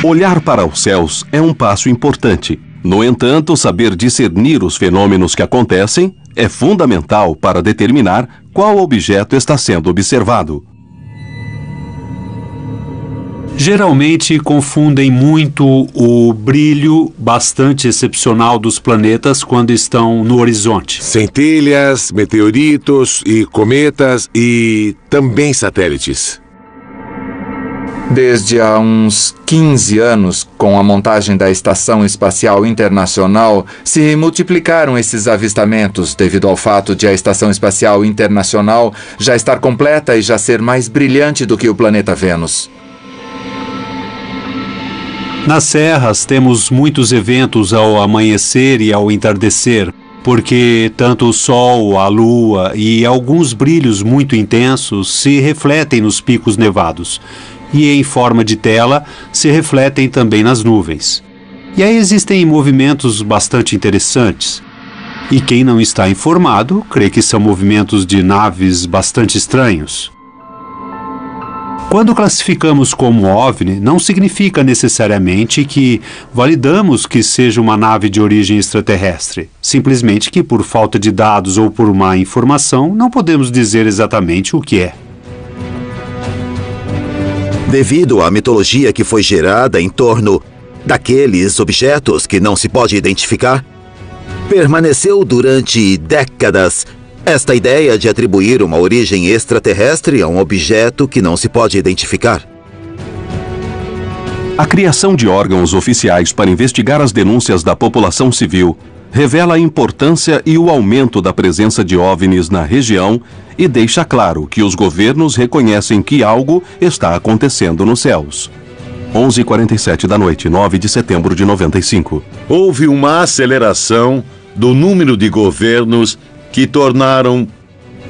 Olhar para os céus é um passo importante. No entanto, saber discernir os fenômenos que acontecem é fundamental para determinar qual objeto está sendo observado. Geralmente confundem muito o brilho bastante excepcional dos planetas quando estão no horizonte. Centelhas, meteoritos e cometas e também satélites. Desde há uns 15 anos, com a montagem da Estação Espacial Internacional, se multiplicaram esses avistamentos devido ao fato de a Estação Espacial Internacional já estar completa e já ser mais brilhante do que o planeta Vênus. Nas serras temos muitos eventos ao amanhecer e ao entardecer, porque tanto o Sol, a Lua e alguns brilhos muito intensos se refletem nos picos nevados e, em forma de tela, se refletem também nas nuvens. E aí existem movimentos bastante interessantes. E quem não está informado crê que são movimentos de naves bastante estranhos. Quando classificamos como OVNI, não significa necessariamente que validamos que seja uma nave de origem extraterrestre. Simplesmente que, por falta de dados ou por má informação, não podemos dizer exatamente o que é. Devido à mitologia que foi gerada em torno daqueles objetos que não se pode identificar, permaneceu durante décadas esta ideia de atribuir uma origem extraterrestre a um objeto que não se pode identificar. A criação de órgãos oficiais para investigar as denúncias da população civil revela a importância e o aumento da presença de OVNIs na região e deixa claro que os governos reconhecem que algo está acontecendo nos céus. 11h47 da noite, 9 de setembro de 95. Houve uma aceleração do número de governos que tornaram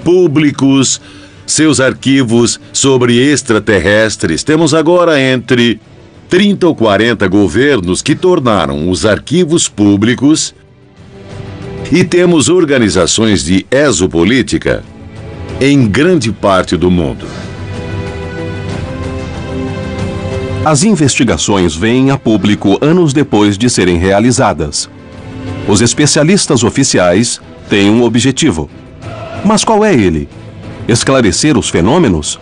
públicos seus arquivos sobre extraterrestres. Temos agora entre 30 ou 40 governos que tornaram os arquivos públicos e temos organizações de exopolítica em grande parte do mundo. As investigações vêm a público anos depois de serem realizadas. Os especialistas oficiais têm um objetivo. Mas qual é ele? Esclarecer os fenômenos?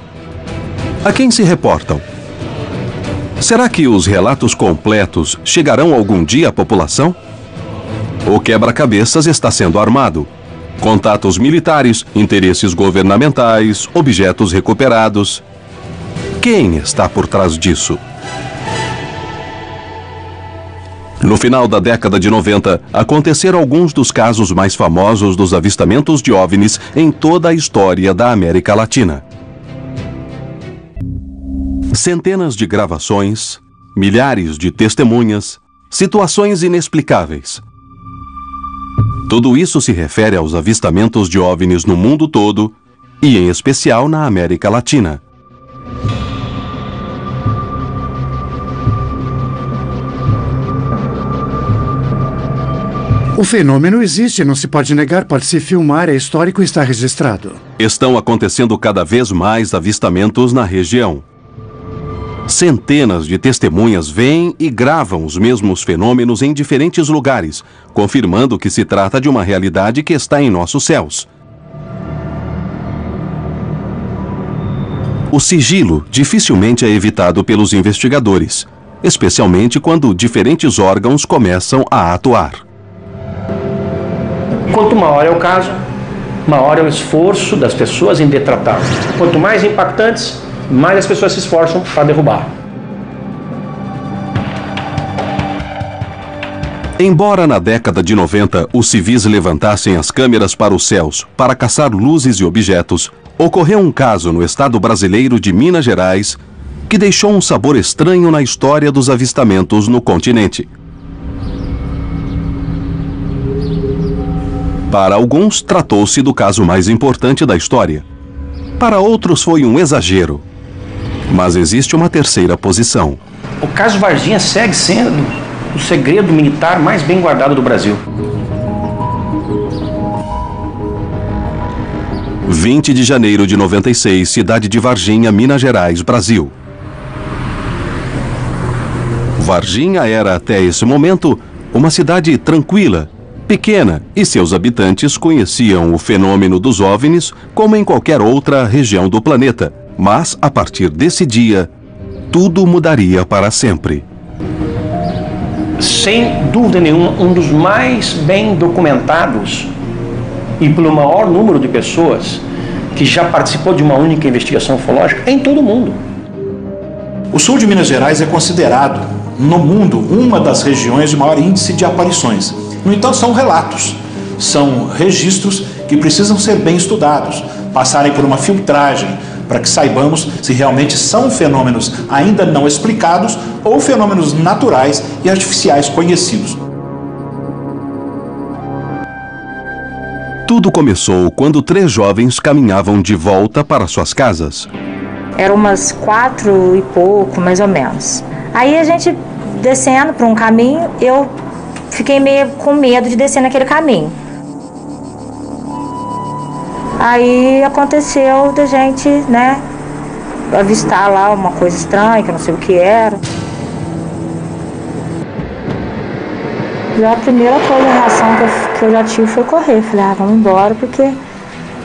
A quem se reportam? Será que os relatos completos chegarão algum dia à população? O quebra-cabeças está sendo armado. Contatos militares, interesses governamentais, objetos recuperados. Quem está por trás disso? No final da década de 90, aconteceram alguns dos casos mais famosos dos avistamentos de OVNIs em toda a história da América Latina. Centenas de gravações, milhares de testemunhas, situações inexplicáveis. Tudo isso se refere aos avistamentos de OVNIs no mundo todo e, em especial, na América Latina. O fenômeno existe, não se pode negar, pode-se filmar, é histórico e está registrado. Estão acontecendo cada vez mais avistamentos na região. Centenas de testemunhas veem e gravam os mesmos fenômenos em diferentes lugares, confirmando que se trata de uma realidade que está em nossos céus. O sigilo dificilmente é evitado pelos investigadores, especialmente quando diferentes órgãos começam a atuar. Quanto maior é o caso, maior é o esforço das pessoas em detratá-lo. Quanto mais impactantes, mais as pessoas se esforçam para derrubar. Embora na década de 90 os civis levantassem as câmeras para os céus para caçar luzes e objetos, ocorreu um caso no estado brasileiro de Minas Gerais que deixou um sabor estranho na história dos avistamentos no continente. Para alguns, tratou-se do caso mais importante da história. Para outros, foi um exagero. Mas existe uma terceira posição. O caso Varginha segue sendo o segredo militar mais bem guardado do Brasil. 20 de janeiro de 96, cidade de Varginha, Minas Gerais, Brasil. Varginha era, até esse momento, uma cidade tranquila, pequena, e seus habitantes conheciam o fenômeno dos OVNIs como em qualquer outra região do planeta. Mas, a partir desse dia, tudo mudaria para sempre. Sem dúvida nenhuma, um dos mais bem documentados e pelo maior número de pessoas que já participou de uma única investigação ufológica em todo o mundo. O sul de Minas Gerais é considerado, no mundo, uma das regiões de maior índice de aparições. No entanto, são relatos, são registros que precisam ser bem estudados, passarem por uma filtragem, para que saibamos se realmente são fenômenos ainda não explicados ou fenômenos naturais e artificiais conhecidos. Tudo começou quando 3 jovens caminhavam de volta para suas casas. Era umas 4 e pouco, mais ou menos. Aí a gente descendo por um caminho, eu fiquei meio com medo de descer naquele caminho. Aí aconteceu da gente, né, avistar lá uma coisa estranha, que eu não sei o que era. Já a primeira coisa, a reação que eu já tive foi correr. Falei, vamos embora, porque,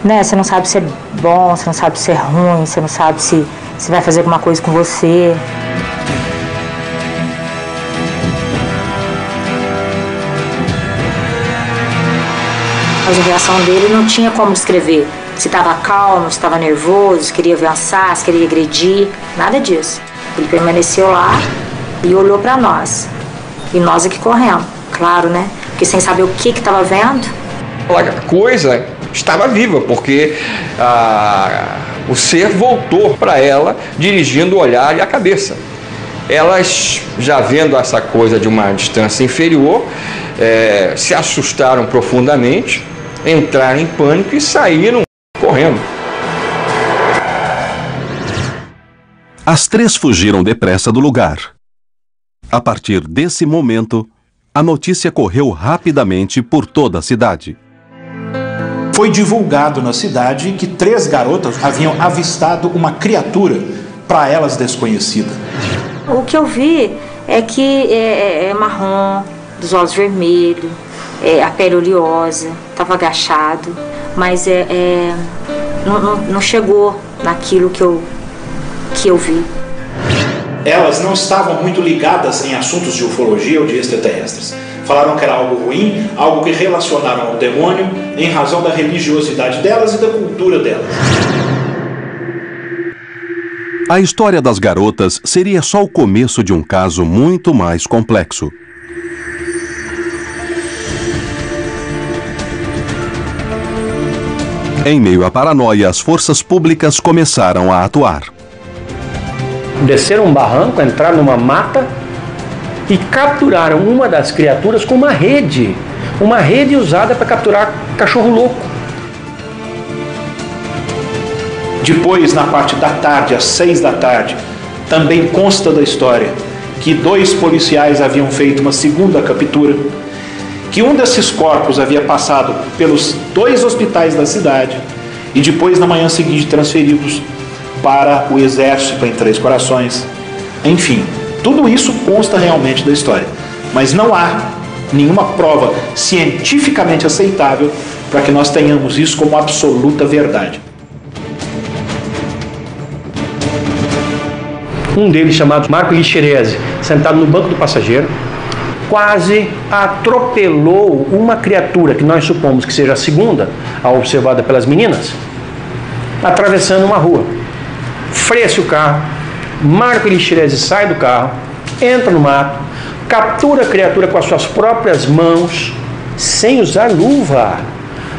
né, você não sabe se é bom, você não sabe se é ruim, você não sabe se vai fazer alguma coisa com você. Mas a reação dele não tinha como descrever. Se estava calmo, se estava nervoso, se queria avançar, se queria agredir, nada disso. Ele permaneceu lá e olhou para nós. E nós aqui correndo, claro, né? Porque sem saber o que estava vendo. A coisa estava viva, porque o ser voltou para ela, dirigindo o olhar e a cabeça. Elas, já vendo essa coisa de uma distância inferior, se assustaram profundamente, entraram em pânico e saíram correndo. As 3 fugiram depressa do lugar. A partir desse momento, a notícia correu rapidamente por toda a cidade. Foi divulgado na cidade que 3 garotas haviam avistado uma criatura, para elas desconhecida. O que eu vi é que é marrom, dos olhos vermelhos, a pele oleosa, estava agachado, mas não chegou naquilo que eu vi. Elas não estavam muito ligadas em assuntos de ufologia ou de extraterrestres. Falaram que era algo ruim, algo que relacionaram ao demônio, em razão da religiosidade delas e da cultura delas. A história das garotas seria só o começo de um caso muito mais complexo. Em meio à paranoia, as forças públicas começaram a atuar. Desceram um barranco, entraram numa mata e capturaram uma das criaturas com uma rede usada para capturar cachorro louco. Depois, na parte da tarde, às 6 da tarde, também consta da história que 2 policiais haviam feito uma segunda captura, que um desses corpos havia passado pelos 2 hospitais da cidade e depois, na manhã seguinte, transferidos para o exército em Três Corações. Enfim, tudo isso consta realmente da história, mas não há nenhuma prova cientificamente aceitável para que nós tenhamos isso como absoluta verdade. Um deles, chamado Marco Lixerese, sentado no banco do passageiro, quase atropelou uma criatura que nós supomos que seja a segunda, a observada pelas meninas, atravessando uma rua. Freia-se o carro, Marco Lixerese sai do carro, entra no mato, captura a criatura com as suas próprias mãos, sem usar luva,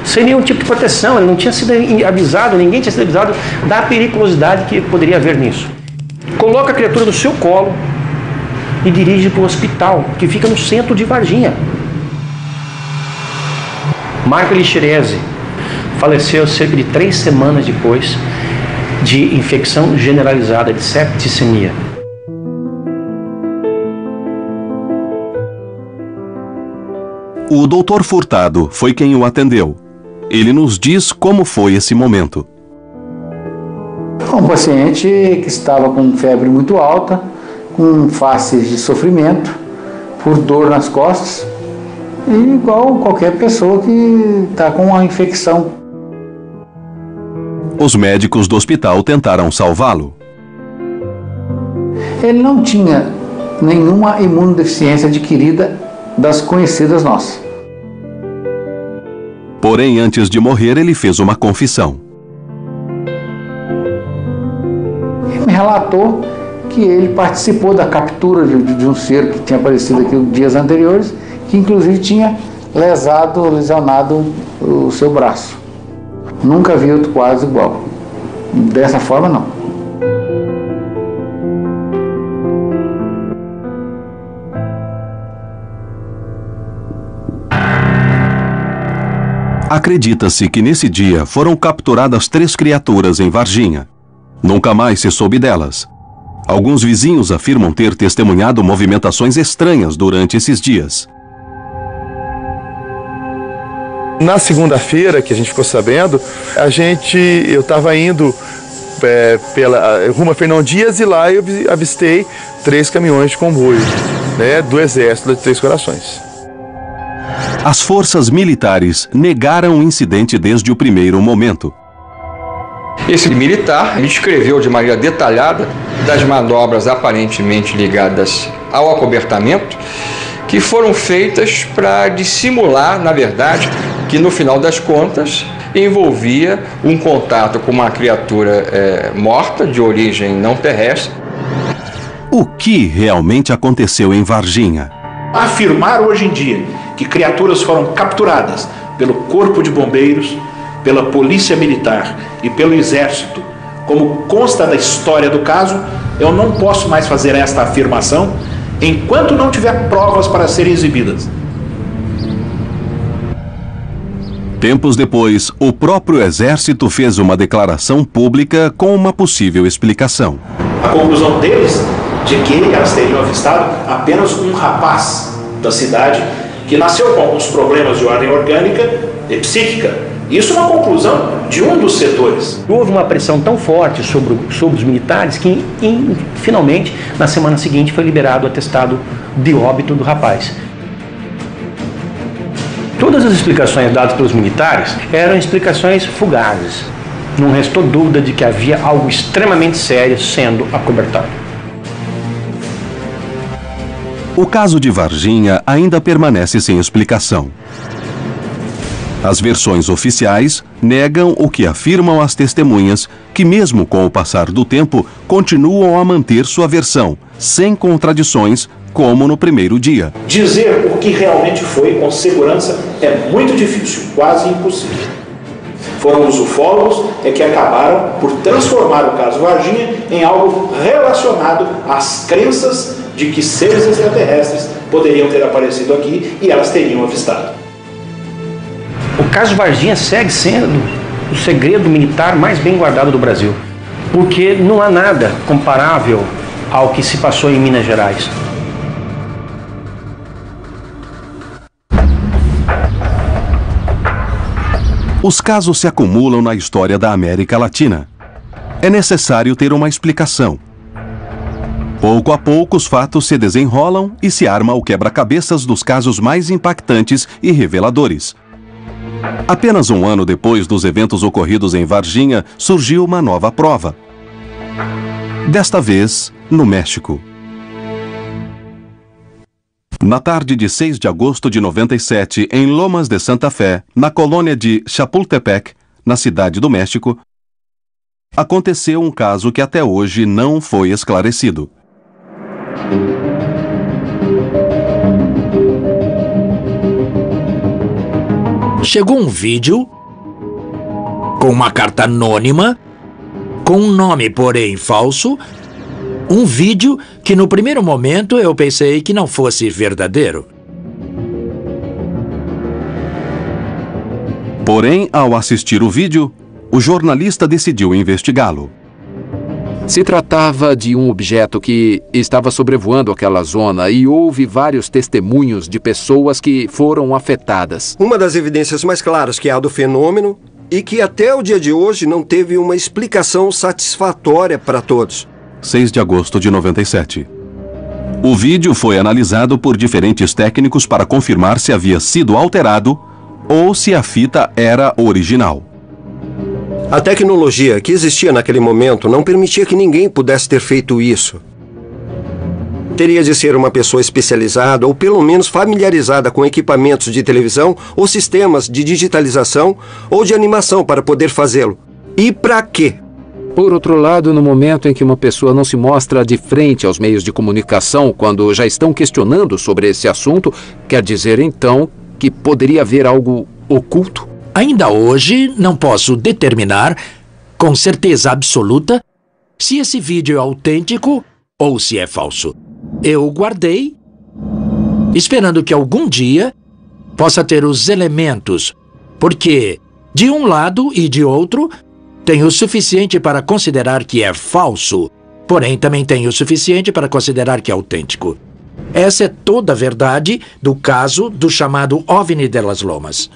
sem nenhum tipo de proteção. Ele não tinha sido avisado, ninguém tinha sido avisado da periculosidade que poderia haver nisso. Coloca a criatura no seu colo e dirige para o hospital, que fica no centro de Varginha. Marco Lixerese faleceu cerca de 3 semanas depois de infecção generalizada de septicemia. O Dr. Furtado foi quem o atendeu. Ele nos diz como foi esse momento. Um paciente que estava com febre muito alta, com faces de sofrimento, por dor nas costas, e igual qualquer pessoa que está com uma infecção. Os médicos do hospital tentaram salvá-lo. Ele não tinha nenhuma imunodeficiência adquirida das conhecidas nossas. Porém, antes de morrer, ele fez uma confissão. Ele me relatou que ele participou da captura de um ser que tinha aparecido aqui dias anteriores, que inclusive tinha lesionado o seu braço. Nunca vi outro quadro igual. Dessa forma, não. Acredita-se que nesse dia foram capturadas 3 criaturas em Varginha. Nunca mais se soube delas. Alguns vizinhos afirmam ter testemunhado movimentações estranhas durante esses dias. Na segunda-feira, que a gente ficou sabendo, eu estava indo rumo a Fernão Dias, e lá eu avistei 3 caminhões de comboio, né, do Exército de Três Corações. As forças militares negaram o incidente desde o primeiro momento. Esse militar me descreveu de maneira detalhada das manobras aparentemente ligadas ao acobertamento, que foram feitas para dissimular, na verdade, que no final das contas envolvia um contato com uma criatura morta, de origem não terrestre. O que realmente aconteceu em Varginha? Afirmar hoje em dia que criaturas foram capturadas pelo Corpo de Bombeiros, pela Polícia Militar e pelo Exército, como consta da história do caso, eu não posso mais fazer esta afirmação enquanto não tiver provas para serem exibidas. Tempos depois, o próprio Exército fez uma declaração pública com uma possível explicação. A conclusão deles de que elas teriam avistado apenas um rapaz da cidade que nasceu com alguns problemas de ordem orgânica e psíquica. Isso é uma conclusão de um dos setores. Houve uma pressão tão forte sobre os militares que, finalmente, na semana seguinte, foi liberado o atestado de óbito do rapaz. Todas as explicações dadas pelos militares eram explicações fugazes. Não restou dúvida de que havia algo extremamente sério sendo acobertado. O caso de Varginha ainda permanece sem explicação. As versões oficiais negam o que afirmam as testemunhas, que mesmo com o passar do tempo, continuam a manter sua versão, sem contradições, como no primeiro dia. Dizer o que realmente foi com segurança é muito difícil, quase impossível. Foram os ufólogos que acabaram por transformar o caso Varginha em algo relacionado às crenças de que seres extraterrestres poderiam ter aparecido aqui e elas teriam avistado. O caso Varginha segue sendo o segredo militar mais bem guardado do Brasil, porque não há nada comparável ao que se passou em Minas Gerais. Os casos se acumulam na história da América Latina. É necessário ter uma explicação. Pouco a pouco, os fatos se desenrolam e se arma o quebra-cabeças dos casos mais impactantes e reveladores. Apenas um ano depois dos eventos ocorridos em Varginha, surgiu uma nova prova. Desta vez, no México. Na tarde de 6 de agosto de 97, em Lomas de Santa Fé, na colônia de Chapultepec, na cidade do México, aconteceu um caso que até hoje não foi esclarecido. Chegou um vídeo com uma carta anônima, com um nome, porém, falso. Um vídeo que, no primeiro momento, eu pensei que não fosse verdadeiro. Porém, ao assistir o vídeo, o jornalista decidiu investigá-lo. Se tratava de um objeto que estava sobrevoando aquela zona e houve vários testemunhos de pessoas que foram afetadas. Uma das evidências mais claras que há do fenômeno e que até o dia de hoje não teve uma explicação satisfatória para todos. 6 de agosto de 97. O vídeo foi analisado por diferentes técnicos para confirmar se havia sido alterado ou se a fita era original. A tecnologia que existia naquele momento não permitia que ninguém pudesse ter feito isso. Teria de ser uma pessoa especializada ou pelo menos familiarizada com equipamentos de televisão ou sistemas de digitalização ou de animação para poder fazê-lo. E para quê? Por outro lado, no momento em que uma pessoa não se mostra de frente aos meios de comunicação quando já estão questionando sobre esse assunto, quer dizer então que poderia haver algo oculto? Ainda hoje não posso determinar com certeza absoluta se esse vídeo é autêntico ou se é falso. Eu o guardei, esperando que algum dia possa ter os elementos, porque de um lado e de outro tenho o suficiente para considerar que é falso, porém também tenho o suficiente para considerar que é autêntico. Essa é toda a verdade do caso do chamado OVNI de las Lomas.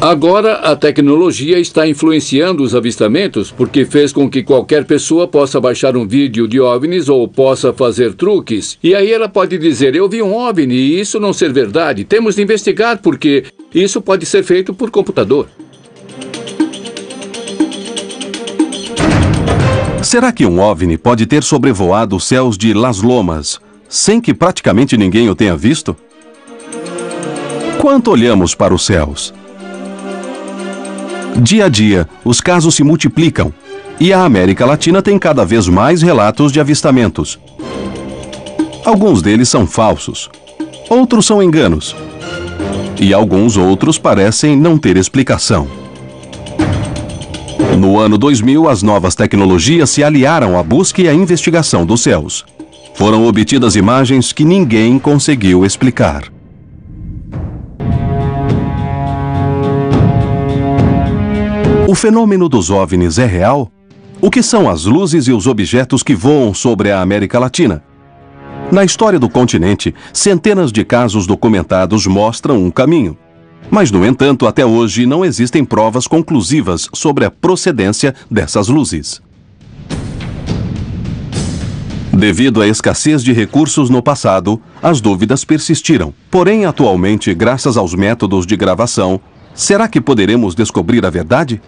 Agora, a tecnologia está influenciando os avistamentos porque fez com que qualquer pessoa possa baixar um vídeo de OVNIs ou possa fazer truques. E aí ela pode dizer, eu vi um OVNI e isso não ser verdade. Temos de investigar porque isso pode ser feito por computador. Será que um OVNI pode ter sobrevoado os céus de Las Lomas sem que praticamente ninguém o tenha visto? Quanto olhamos para os céus? Dia a dia, os casos se multiplicam e a América Latina tem cada vez mais relatos de avistamentos. Alguns deles são falsos, outros são enganos e alguns outros parecem não ter explicação. No ano 2000, as novas tecnologias se aliaram à busca e à investigação dos céus. Foram obtidas imagens que ninguém conseguiu explicar. O fenômeno dos OVNIs é real? O que são as luzes e os objetos que voam sobre a América Latina? Na história do continente, centenas de casos documentados mostram um caminho. Mas, no entanto, até hoje não existem provas conclusivas sobre a procedência dessas luzes. Devido à escassez de recursos no passado, as dúvidas persistiram. Porém, atualmente, graças aos métodos de gravação, será que poderemos descobrir a verdade?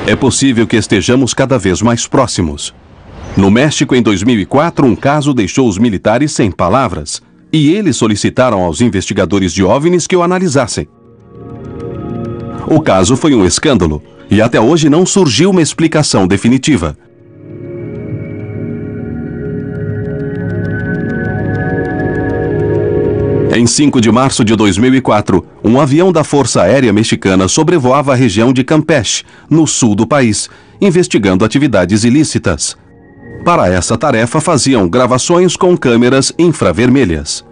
É possível que estejamos cada vez mais próximos. No México, em 2004, um caso deixou os militares sem palavras, e eles solicitaram aos investigadores de OVNIs que o analisassem. O caso foi um escândalo, e até hoje não surgiu uma explicação definitiva. Em 5 de março de 2004, um avião da Força Aérea Mexicana sobrevoava a região de Campeche, no sul do país, investigando atividades ilícitas. Para essa tarefa, faziam gravações com câmeras infravermelhas.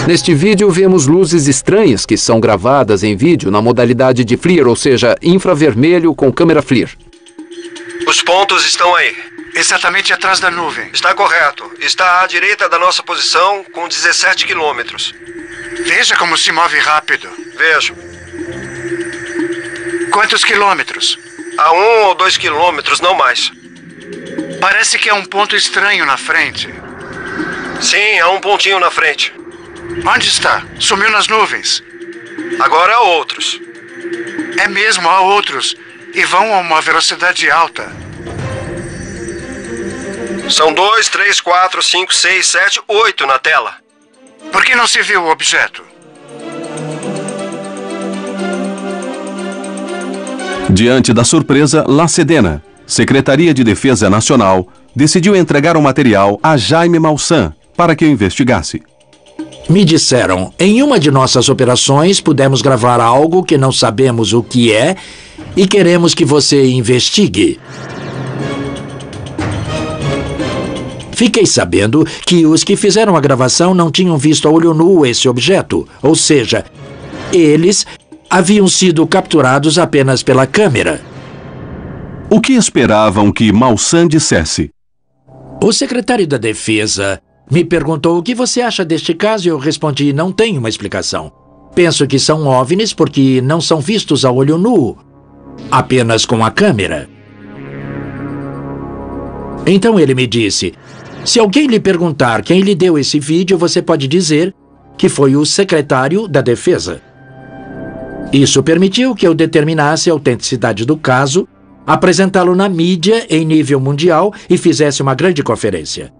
Neste vídeo, vemos luzes estranhas que são gravadas em vídeo na modalidade de FLIR, ou seja, infravermelho com câmera FLIR. Os pontos estão aí. Exatamente atrás da nuvem. Está correto. Está à direita da nossa posição, com 17 quilômetros. Veja como se move rápido. Vejo. Quantos quilômetros? A 1 ou 2 quilômetros, não mais. Parece que é um ponto estranho na frente. Sim, há um pontinho na frente. Onde está? Sumiu nas nuvens. Agora há outros. É mesmo, há outros. E vão a uma velocidade alta. São 2, 3, 4, 5, 6, 7, 8 na tela. Por que não se viu o objeto? Diante da surpresa, La Sedena, Secretaria de Defesa Nacional, decidiu entregar o material a Jaime Maussan para que o investigasse. Me disseram, em uma de nossas operações pudemos gravar algo que não sabemos o que é e queremos que você investigue. Fiquei sabendo que os que fizeram a gravação não tinham visto a olho nu esse objeto, ou seja, eles haviam sido capturados apenas pela câmera. O que esperavam que Maussan dissesse? O secretário da Defesa me perguntou o que você acha deste caso e eu respondi, não tenho uma explicação. Penso que são OVNIs porque não são vistos a olho nu, apenas com a câmera. Então ele me disse, se alguém lhe perguntar quem lhe deu esse vídeo, você pode dizer que foi o secretário da Defesa. Isso permitiu que eu determinasse a autenticidade do caso apresentá-lo na mídia em nível mundial e fizesse uma grande conferência.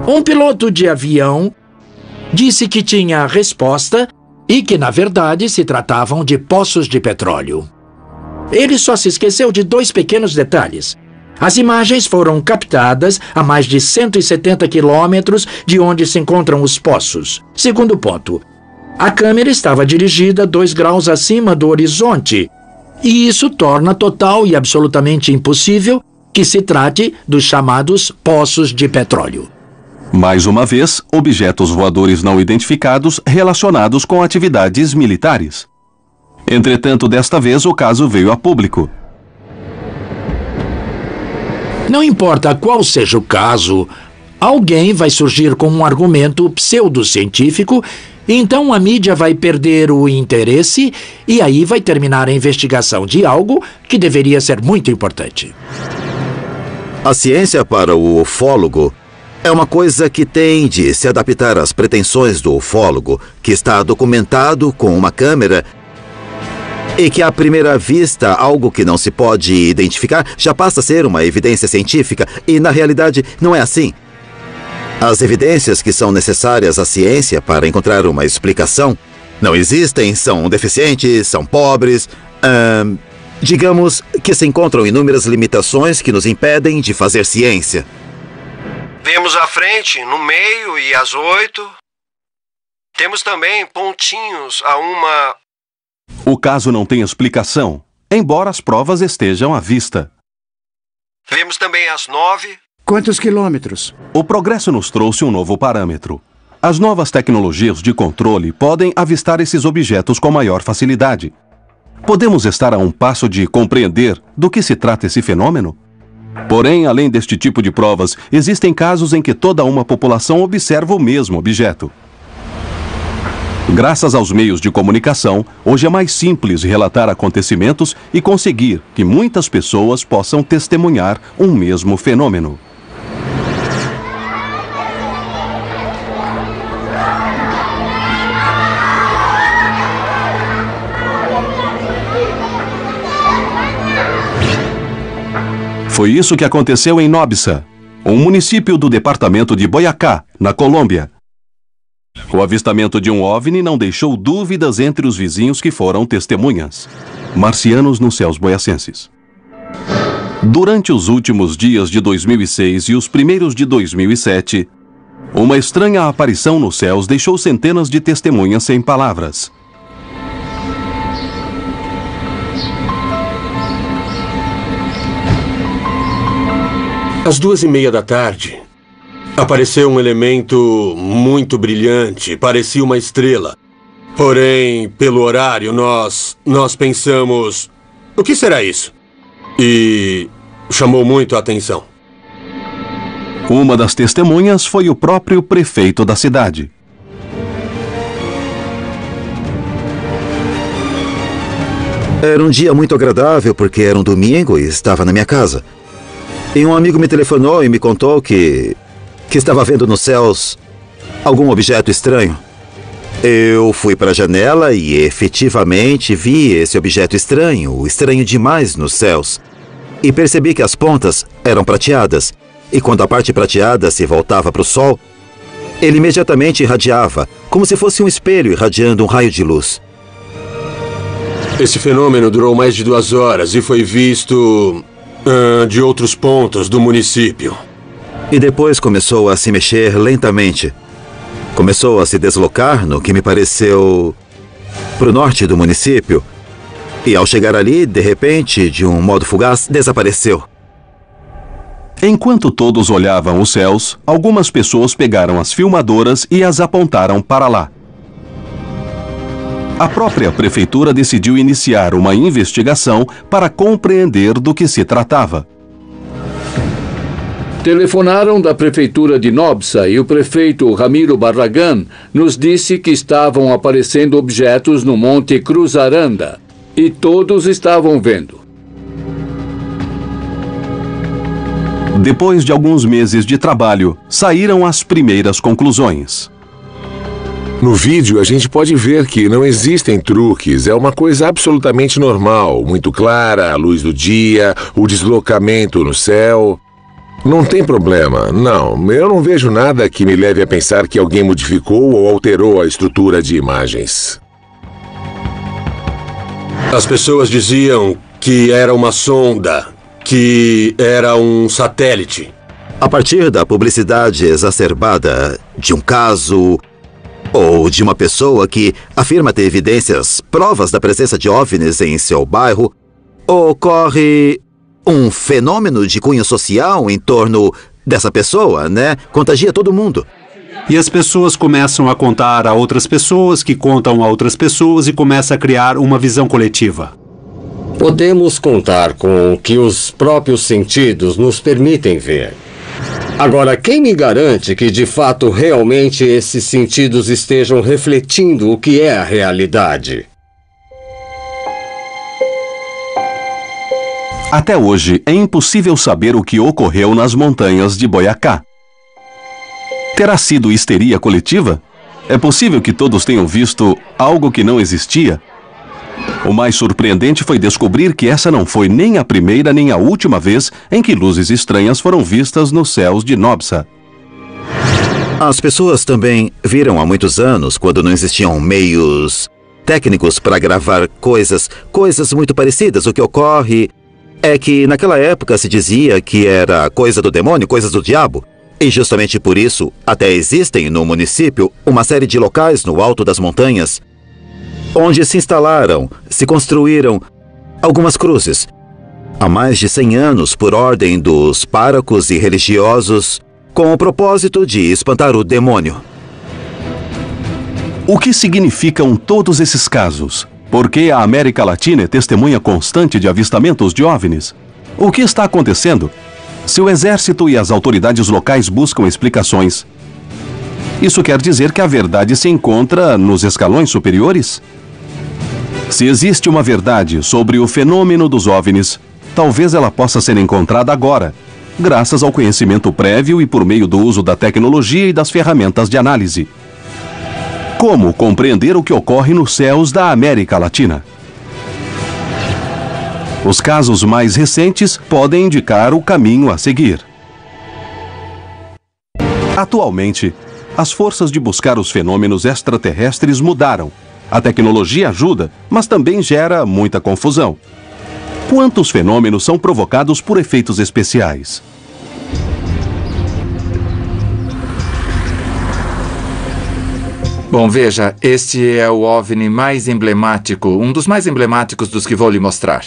Um piloto de avião disse que tinha a resposta e que, na verdade, se tratavam de poços de petróleo. Ele só se esqueceu de 2 pequenos detalhes. As imagens foram captadas a mais de 170 quilômetros de onde se encontram os poços. Segundo ponto, a câmera estava dirigida 2 graus acima do horizonte, e isso torna total e absolutamente impossível que se trate dos chamados poços de petróleo. Mais uma vez, objetos voadores não identificados relacionados com atividades militares. Entretanto, desta vez o caso veio a público. Não importa qual seja o caso, alguém vai surgir com um argumento pseudocientífico, e então a mídia vai perder o interesse e aí vai terminar a investigação de algo que deveria ser muito importante. A ciência para o ufólogo é uma coisa que tem de se adaptar às pretensões do ufólogo, que está documentado com uma câmera e que, à primeira vista, algo que não se pode identificar já passa a ser uma evidência científica, e, na realidade, não é assim. As evidências que são necessárias à ciência para encontrar uma explicação não existem, são deficientes, são pobres, digamos que se encontram inúmeras limitações que nos impedem de fazer ciência. Vemos à frente, no meio e às 8. Temos também pontinhos a uma... O caso não tem explicação, embora as provas estejam à vista. Vemos também às 9. Quantos quilômetros? O progresso nos trouxe um novo parâmetro. As novas tecnologias de controle podem avistar esses objetos com maior facilidade. Podemos estar a um passo de compreender do que se trata esse fenômeno? Porém, além deste tipo de provas, existem casos em que toda uma população observa o mesmo objeto. Graças aos meios de comunicação, hoje é mais simples relatar acontecimentos e conseguir que muitas pessoas possam testemunhar um mesmo fenômeno. Foi isso que aconteceu em Nobsa, um município do departamento de Boyacá, na Colômbia. O avistamento de um OVNI não deixou dúvidas entre os vizinhos que foram testemunhas. Marcianos nos céus boiacenses. Durante os últimos dias de 2006 e os primeiros de 2007, uma estranha aparição nos céus deixou centenas de testemunhas sem palavras. Às 2:30 da tarde, apareceu um elemento muito brilhante, parecia uma estrela. Porém, pelo horário, nós pensamos, o que será isso? E chamou muito a atenção. Uma das testemunhas foi o próprio prefeito da cidade. Era um dia muito agradável porque era um domingo e estava na minha casa. E um amigo me telefonou e me contou que estava vendo nos céus algum objeto estranho. Eu fui para a janela e efetivamente vi esse objeto estranho demais nos céus. E percebi que as pontas eram prateadas. E quando a parte prateada se voltava para o sol, ele imediatamente irradiava, como se fosse um espelho irradiando um raio de luz. Esse fenômeno durou mais de 2 horas e foi visto de outros pontos do município. E depois começou a se mexer lentamente. Começou a se deslocar no que me pareceu para o norte do município. E ao chegar ali, de repente, de um modo fugaz, desapareceu. Enquanto todos olhavam os céus, algumas pessoas pegaram as filmadoras e as apontaram para lá. A própria prefeitura decidiu iniciar uma investigação para compreender do que se tratava. Telefonaram da prefeitura de Nobsa e o prefeito Ramiro Barragán nos disse que estavam aparecendo objetos no Monte Cruzaranda e todos estavam vendo. Depois de alguns meses de trabalho, saíram as primeiras conclusões. No vídeo, a gente pode ver que não existem truques, é uma coisa absolutamente normal, muito clara, a luz do dia, o deslocamento no céu. Não tem problema, não. Eu não vejo nada que me leve a pensar que alguém modificou ou alterou a estrutura de imagens. As pessoas diziam que era uma sonda, que era um satélite. A partir da publicidade exacerbada de um caso ou de uma pessoa que afirma ter evidências, provas da presença de OVNIs em seu bairro, ocorre um fenômeno de cunho social em torno dessa pessoa, né? Contagia todo mundo. E as pessoas começam a contar a outras pessoas, que contam a outras pessoas e começa a criar uma visão coletiva. Podemos contar com o que os próprios sentidos nos permitem ver. Agora, quem me garante que, de fato, realmente esses sentidos estejam refletindo o que é a realidade? Até hoje, é impossível saber o que ocorreu nas montanhas de Boyacá. Terá sido histeria coletiva? É possível que todos tenham visto algo que não existia? O mais surpreendente foi descobrir que essa não foi nem a primeira nem a última vez em que luzes estranhas foram vistas nos céus de Nobsa. As pessoas também viram há muitos anos, quando não existiam meios técnicos para gravar coisas muito parecidas. O que ocorre é que naquela época se dizia que era coisa do demônio, coisas do diabo. E justamente por isso, até existem no município uma série de locais no alto das montanhas onde se instalaram, se construíram algumas cruzes. Há mais de 100 anos, por ordem dos párocos e religiosos, com o propósito de espantar o demônio. O que significam todos esses casos? Por que a América Latina é testemunha constante de avistamentos de OVNIs? O que está acontecendo? Se o exército e as autoridades locais buscam explicações, isso quer dizer que a verdade se encontra nos escalões superiores? Se existe uma verdade sobre o fenômeno dos OVNIs, talvez ela possa ser encontrada agora, graças ao conhecimento prévio e por meio do uso da tecnologia e das ferramentas de análise. Como compreender o que ocorre nos céus da América Latina? Os casos mais recentes podem indicar o caminho a seguir. Atualmente, as forças de buscar os fenômenos extraterrestres mudaram. A tecnologia ajuda, mas também gera muita confusão. Quantos fenômenos são provocados por efeitos especiais? Bom, veja, este é o OVNI mais emblemático, um dos mais emblemáticos dos que vou lhe mostrar.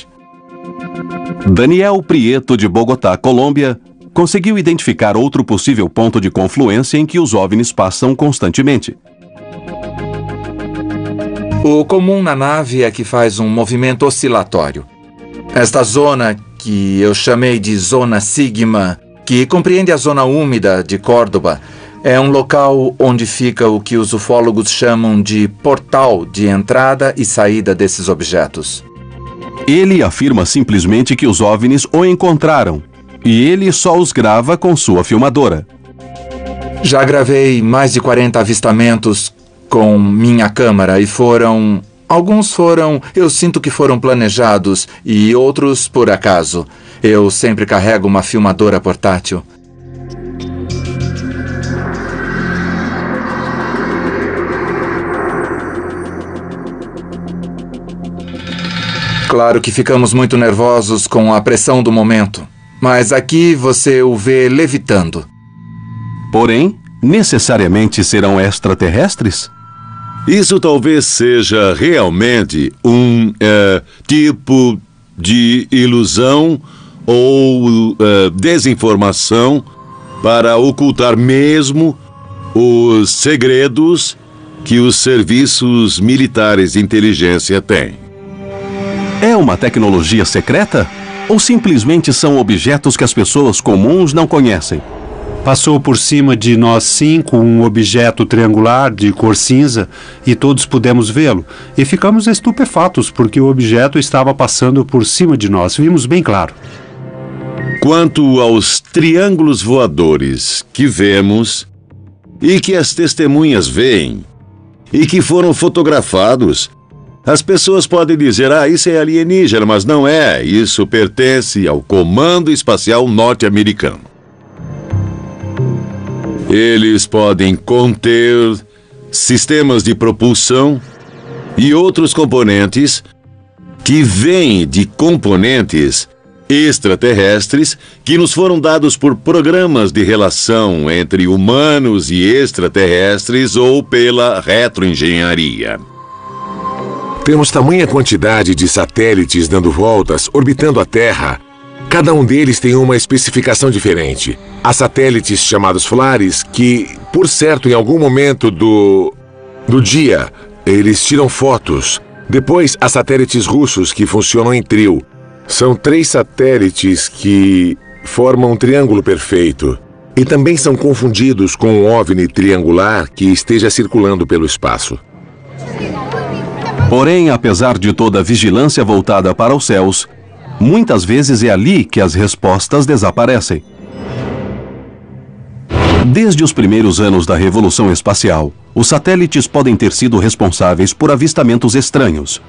Daniel Prieto, de Bogotá, Colômbia, conseguiu identificar outro possível ponto de confluência em que os OVNIs passam constantemente. O comum na nave é que faz um movimento oscilatório. Esta zona, que eu chamei de Zona Sigma, que compreende a zona úmida de Córdoba, é um local onde fica o que os ufólogos chamam de portal de entrada e saída desses objetos. Ele afirma simplesmente que os OVNIs o encontraram, e ele só os grava com sua filmadora. Já gravei mais de 40 avistamentos com minha câmera e alguns foram, eu sinto que foram planejados e outros por acaso. Eu sempre carrego uma filmadora portátil. Claro que ficamos muito nervosos com a pressão do momento, mas aqui você o vê levitando. Porém, necessariamente serão extraterrestres? Isso talvez seja realmente um tipo de ilusão ou desinformação para ocultar mesmo os segredos que os serviços militares de inteligência têm. É uma tecnologia secreta? Ou simplesmente são objetos que as pessoas comuns não conhecem? Passou por cima de nós 5 um objeto triangular de cor cinza e todos pudemos vê-lo. E ficamos estupefatos porque o objeto estava passando por cima de nós. Vimos bem claro. Quanto aos triângulos voadores que vemos e que as testemunhas veem, e que foram fotografados. As pessoas podem dizer, isso é alienígena, mas não é. Isso pertence ao Comando Espacial Norte-Americano. Eles podem conter sistemas de propulsão e outros componentes que vêm de componentes extraterrestres que nos foram dados por programas de relação entre humanos e extraterrestres ou pela retroengenharia. Temos tamanha quantidade de satélites dando voltas, orbitando a Terra. Cada um deles tem uma especificação diferente. Há satélites chamados Flares que, por certo, em algum momento do dia, eles tiram fotos. Depois, há satélites russos que funcionam em trio. São 3 satélites que formam um triângulo perfeito. E também são confundidos com um OVNI triangular que esteja circulando pelo espaço. Porém, apesar de toda a vigilância voltada para os céus, muitas vezes é ali que as respostas desaparecem. Desde os primeiros anos da Revolução Espacial, os satélites podem ter sido responsáveis por avistamentos estranhos.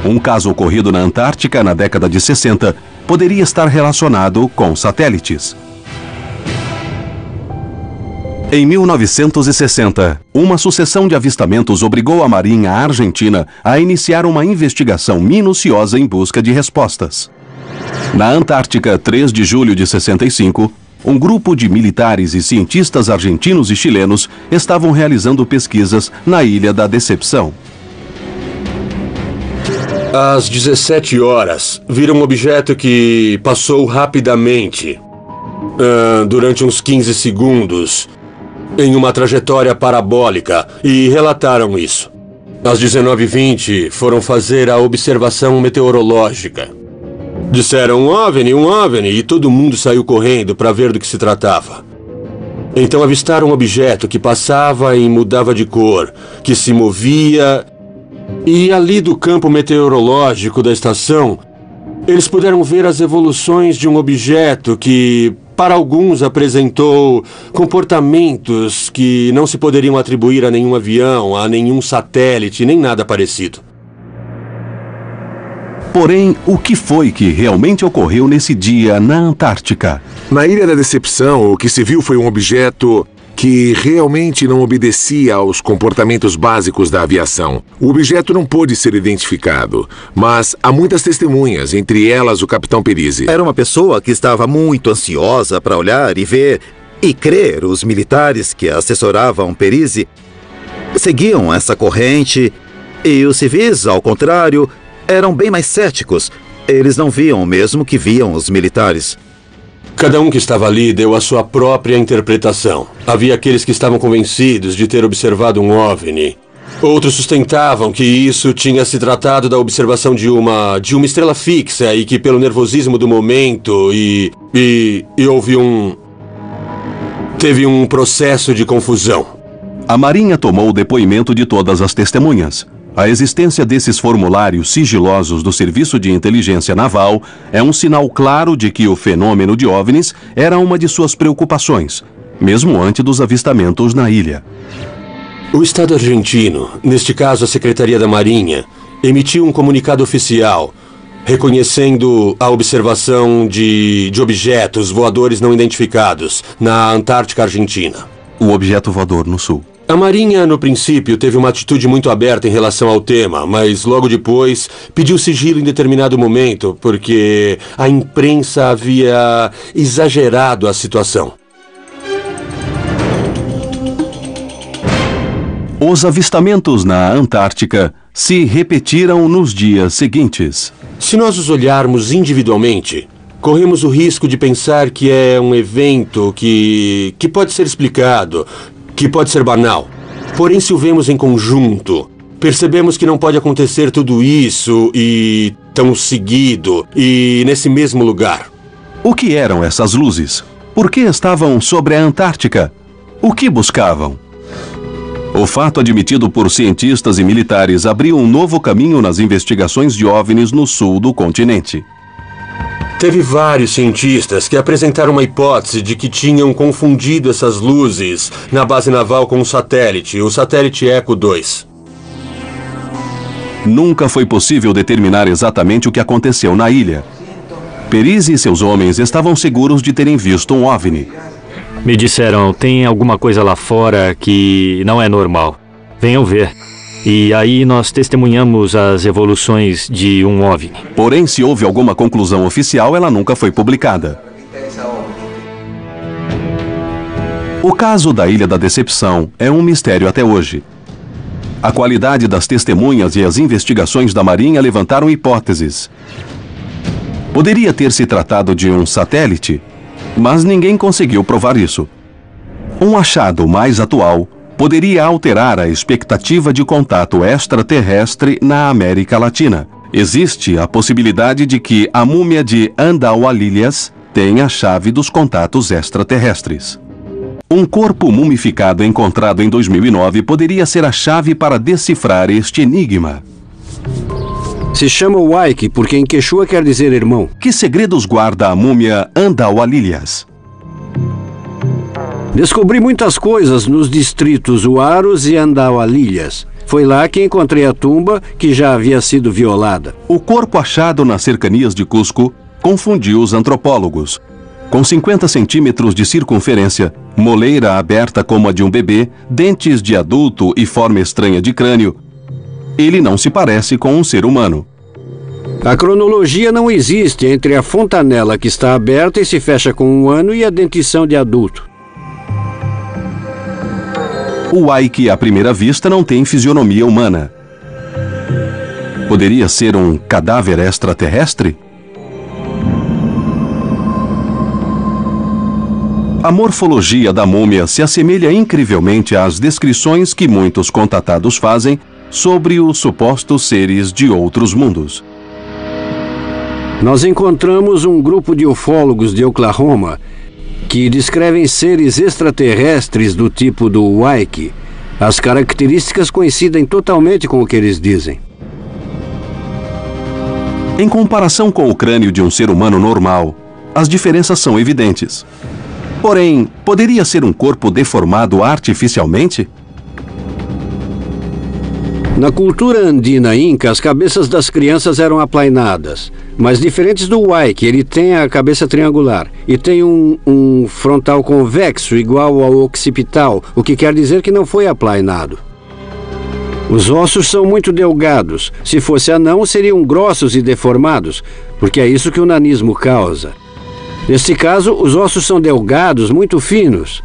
Um caso ocorrido na Antártica na década de 60 poderia estar relacionado com satélites. Em 1960, uma sucessão de avistamentos obrigou a Marinha Argentina a iniciar uma investigação minuciosa em busca de respostas. Na Antártica, 3 de julho de 65, um grupo de militares e cientistas argentinos e chilenos estavam realizando pesquisas na Ilha da Decepção. Às 17 horas, viram um objeto que passou rapidamente, durante uns 15 segundos, em uma trajetória parabólica, e relataram isso. Às 19h20, foram fazer a observação meteorológica. Disseram um OVNI, e todo mundo saiu correndo para ver do que se tratava. Então avistaram um objeto que passava e mudava de cor, que se movia, e ali do campo meteorológico da estação, eles puderam ver as evoluções de um objeto que, para alguns, apresentou comportamentos que não se poderiam atribuir a nenhum avião, a nenhum satélite, nem nada parecido. Porém, o que foi que realmente ocorreu nesse dia na Antártica? Na Ilha da Decepção, o que se viu foi um objeto que realmente não obedecia aos comportamentos básicos da aviação. O objeto não pôde ser identificado, mas há muitas testemunhas, entre elas o capitão Perizzi. Era uma pessoa que estava muito ansiosa para olhar e ver e crer. Os militares que assessoravam Perizzi seguiam essa corrente e os civis, ao contrário, eram bem mais céticos. Eles não viam o mesmo que viam os militares. Cada um que estava ali deu a sua própria interpretação. Havia aqueles que estavam convencidos de ter observado um OVNI. Outros sustentavam que isso tinha se tratado da observação de uma estrela fixa e que pelo nervosismo do momento teve um processo de confusão. A Marinha tomou o depoimento de todas as testemunhas. A existência desses formulários sigilosos do Serviço de Inteligência Naval é um sinal claro de que o fenômeno de OVNIs era uma de suas preocupações, mesmo antes dos avistamentos na ilha. O Estado argentino, neste caso a Secretaria da Marinha, emitiu um comunicado oficial reconhecendo a observação de objetos voadores não identificados na Antártica Argentina. O objeto voador no sul. A Marinha, no princípio, teve uma atitude muito aberta em relação ao tema, mas logo depois pediu sigilo em determinado momento, porque a imprensa havia exagerado a situação. Os avistamentos na Antártica se repetiram nos dias seguintes. Se nós os olharmos individualmente, corremos o risco de pensar que é um evento que pode ser explicado, que pode ser banal. Porém, se o vemos em conjunto, percebemos que não pode acontecer tudo isso e tão seguido e nesse mesmo lugar. O que eram essas luzes? Por que estavam sobre a Antártica? O que buscavam? O fato admitido por cientistas e militares abriu um novo caminho nas investigações de OVNIs no sul do continente. Teve vários cientistas que apresentaram uma hipótese de que tinham confundido essas luzes na base naval com um satélite, o satélite Echo 2. Nunca foi possível determinar exatamente o que aconteceu na ilha. Perise e seus homens estavam seguros de terem visto um OVNI. Me disseram, tem alguma coisa lá fora que não é normal. Venham ver. E aí nós testemunhamos as evoluções de um OVNI. Porém, se houve alguma conclusão oficial, ela nunca foi publicada. O caso da Ilha da Decepção é um mistério até hoje. A qualidade das testemunhas e as investigações da Marinha levantaram hipóteses. Poderia ter se tratado de um satélite, mas ninguém conseguiu provar isso. Um achado mais atual poderia alterar a expectativa de contato extraterrestre na América Latina. Existe a possibilidade de que a múmia de Andaualilhas tenha a chave dos contatos extraterrestres. Um corpo mumificado encontrado em 2009 poderia ser a chave para decifrar este enigma. Se chama Waiki porque em Quechua quer dizer irmão. Que segredos guarda a múmia Andaualilhas? Descobri muitas coisas nos distritos Huaros e Andaualilhas. Foi lá que encontrei a tumba que já havia sido violada. O corpo achado nas cercanias de Cusco confundiu os antropólogos. Com 50 centímetros de circunferência, moleira aberta como a de um bebê, dentes de adulto e forma estranha de crânio, ele não se parece com um ser humano. A cronologia não existe entre a fontanela que está aberta e se fecha com 1 ano e a dentição de adulto. O Waiki, à primeira vista, não tem fisionomia humana. Poderia ser um cadáver extraterrestre? A morfologia da múmia se assemelha incrivelmente às descrições que muitos contatados fazem sobre os supostos seres de outros mundos. Nós encontramos um grupo de ufólogos de Oklahoma que descrevem seres extraterrestres do tipo do Waiki. As características coincidem totalmente com o que eles dizem. Em comparação com o crânio de um ser humano normal, as diferenças são evidentes. Porém, poderia ser um corpo deformado artificialmente? Na cultura andina inca, as cabeças das crianças eram aplainadas, mas diferentes do Waiki, ele tem a cabeça triangular e tem um frontal convexo igual ao occipital, o que quer dizer que não foi aplainado. Os ossos são muito delgados. Se fosse anão, seriam grossos e deformados, porque é isso que o nanismo causa. Neste caso, os ossos são delgados, muito finos,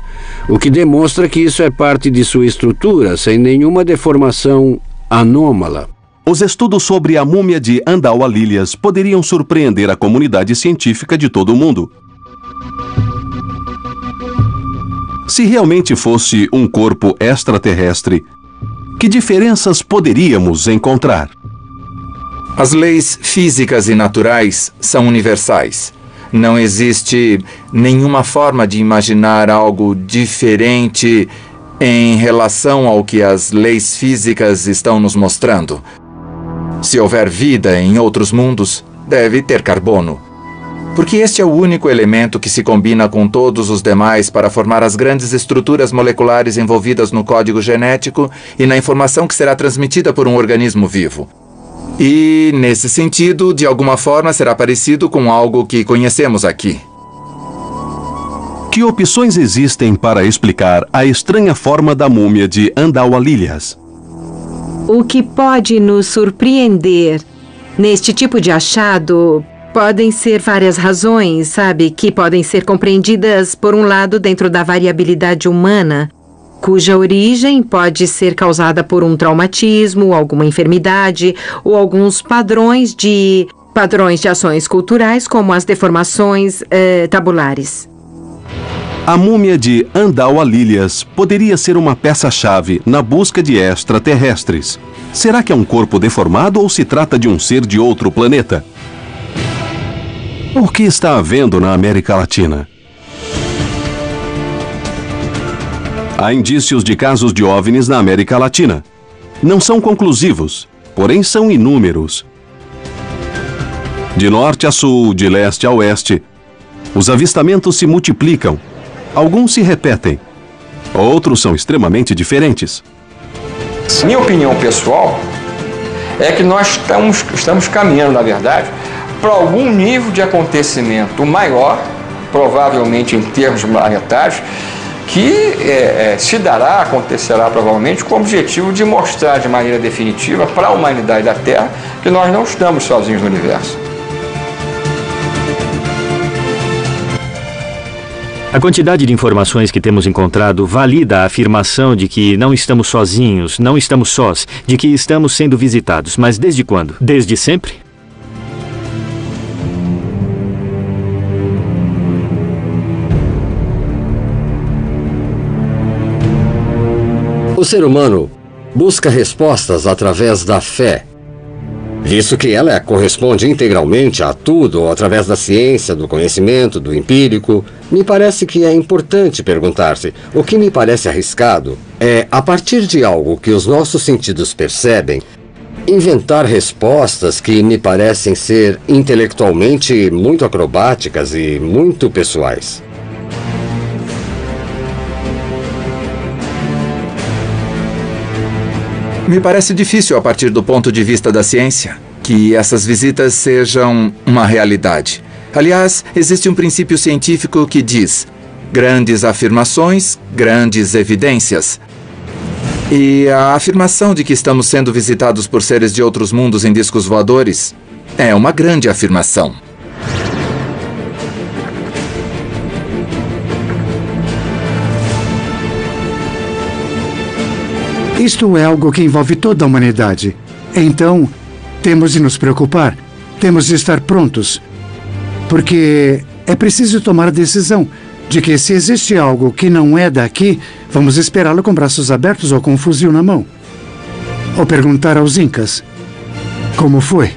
o que demonstra que isso é parte de sua estrutura, sem nenhuma deformação anômala. Os estudos sobre a múmia de Andaualilhas poderiam surpreender a comunidade científica de todo o mundo. Se realmente fosse um corpo extraterrestre, que diferenças poderíamos encontrar? As leis físicas e naturais são universais. Não existe nenhuma forma de imaginar algo diferente em relação ao que as leis físicas estão nos mostrando. Se houver vida em outros mundos, deve ter carbono. Porque este é o único elemento que se combina com todos os demais para formar as grandes estruturas moleculares envolvidas no código genético e na informação que será transmitida por um organismo vivo. E, nesse sentido, de alguma forma será parecido com algo que conhecemos aqui. Que opções existem para explicar a estranha forma da múmia de Andaualilhas? O que pode nos surpreender neste tipo de achado podem ser várias razões, sabe? Que podem ser compreendidas, por um lado, dentro da variabilidade humana, cuja origem pode ser causada por um traumatismo, alguma enfermidade ou alguns padrões de ações culturais, como as deformações tabulares. A múmia de Andaualilhas poderia ser uma peça-chave na busca de extraterrestres. Será que é um corpo deformado ou se trata de um ser de outro planeta? O que está havendo na América Latina? Há indícios de casos de OVNIs na América Latina. Não são conclusivos, porém são inúmeros. De norte a sul, de leste a oeste, os avistamentos se multiplicam. Alguns se repetem, outros são extremamente diferentes. Minha opinião pessoal é que nós estamos caminhando, na verdade, para algum nível de acontecimento maior, provavelmente em termos planetários, que acontecerá provavelmente com o objetivo de mostrar de maneira definitiva para a humanidade da Terra que nós não estamos sozinhos no universo. A quantidade de informações que temos encontrado valida a afirmação de que não estamos sozinhos, não estamos sós, de que estamos sendo visitados. Mas desde quando? Desde sempre? O ser humano busca respostas através da fé, visto que ela corresponde integralmente a tudo através da ciência, do conhecimento, do empírico. Me parece que é importante perguntar-se. O que me parece arriscado é, a partir de algo que os nossos sentidos percebem, inventar respostas que me parecem ser intelectualmente muito acrobáticas e muito pessoais. Me parece difícil, a partir do ponto de vista da ciência, que essas visitas sejam uma realidade. Aliás, existe um princípio científico que diz: grandes afirmações, grandes evidências. E a afirmação de que estamos sendo visitados por seres de outros mundos em discos voadores é uma grande afirmação. Isto é algo que envolve toda a humanidade. Então, temos de nos preocupar, temos de estar prontos, porque é preciso tomar a decisão de que se existe algo que não é daqui, vamos esperá-lo com braços abertos ou com um fuzil na mão. Ou perguntar aos Incas como foi.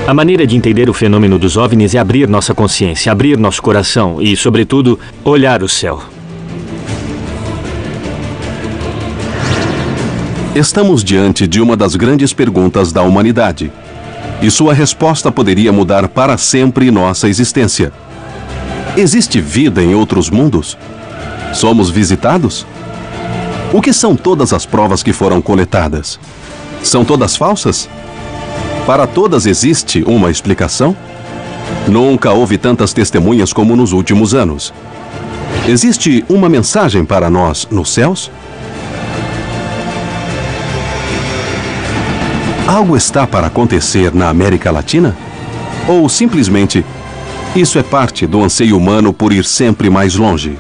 A maneira de entender o fenômeno dos OVNIs é abrir nossa consciência, abrir nosso coração e, sobretudo, olhar o céu. Estamos diante de uma das grandes perguntas da humanidade. E sua resposta poderia mudar para sempre nossa existência. Existe vida em outros mundos? Somos visitados? O que são todas as provas que foram coletadas? São todas falsas? Para todas existe uma explicação? Nunca houve tantas testemunhas como nos últimos anos. Existe uma mensagem para nós nos céus? Algo está para acontecer na América Latina? Ou simplesmente, isso é parte do anseio humano por ir sempre mais longe?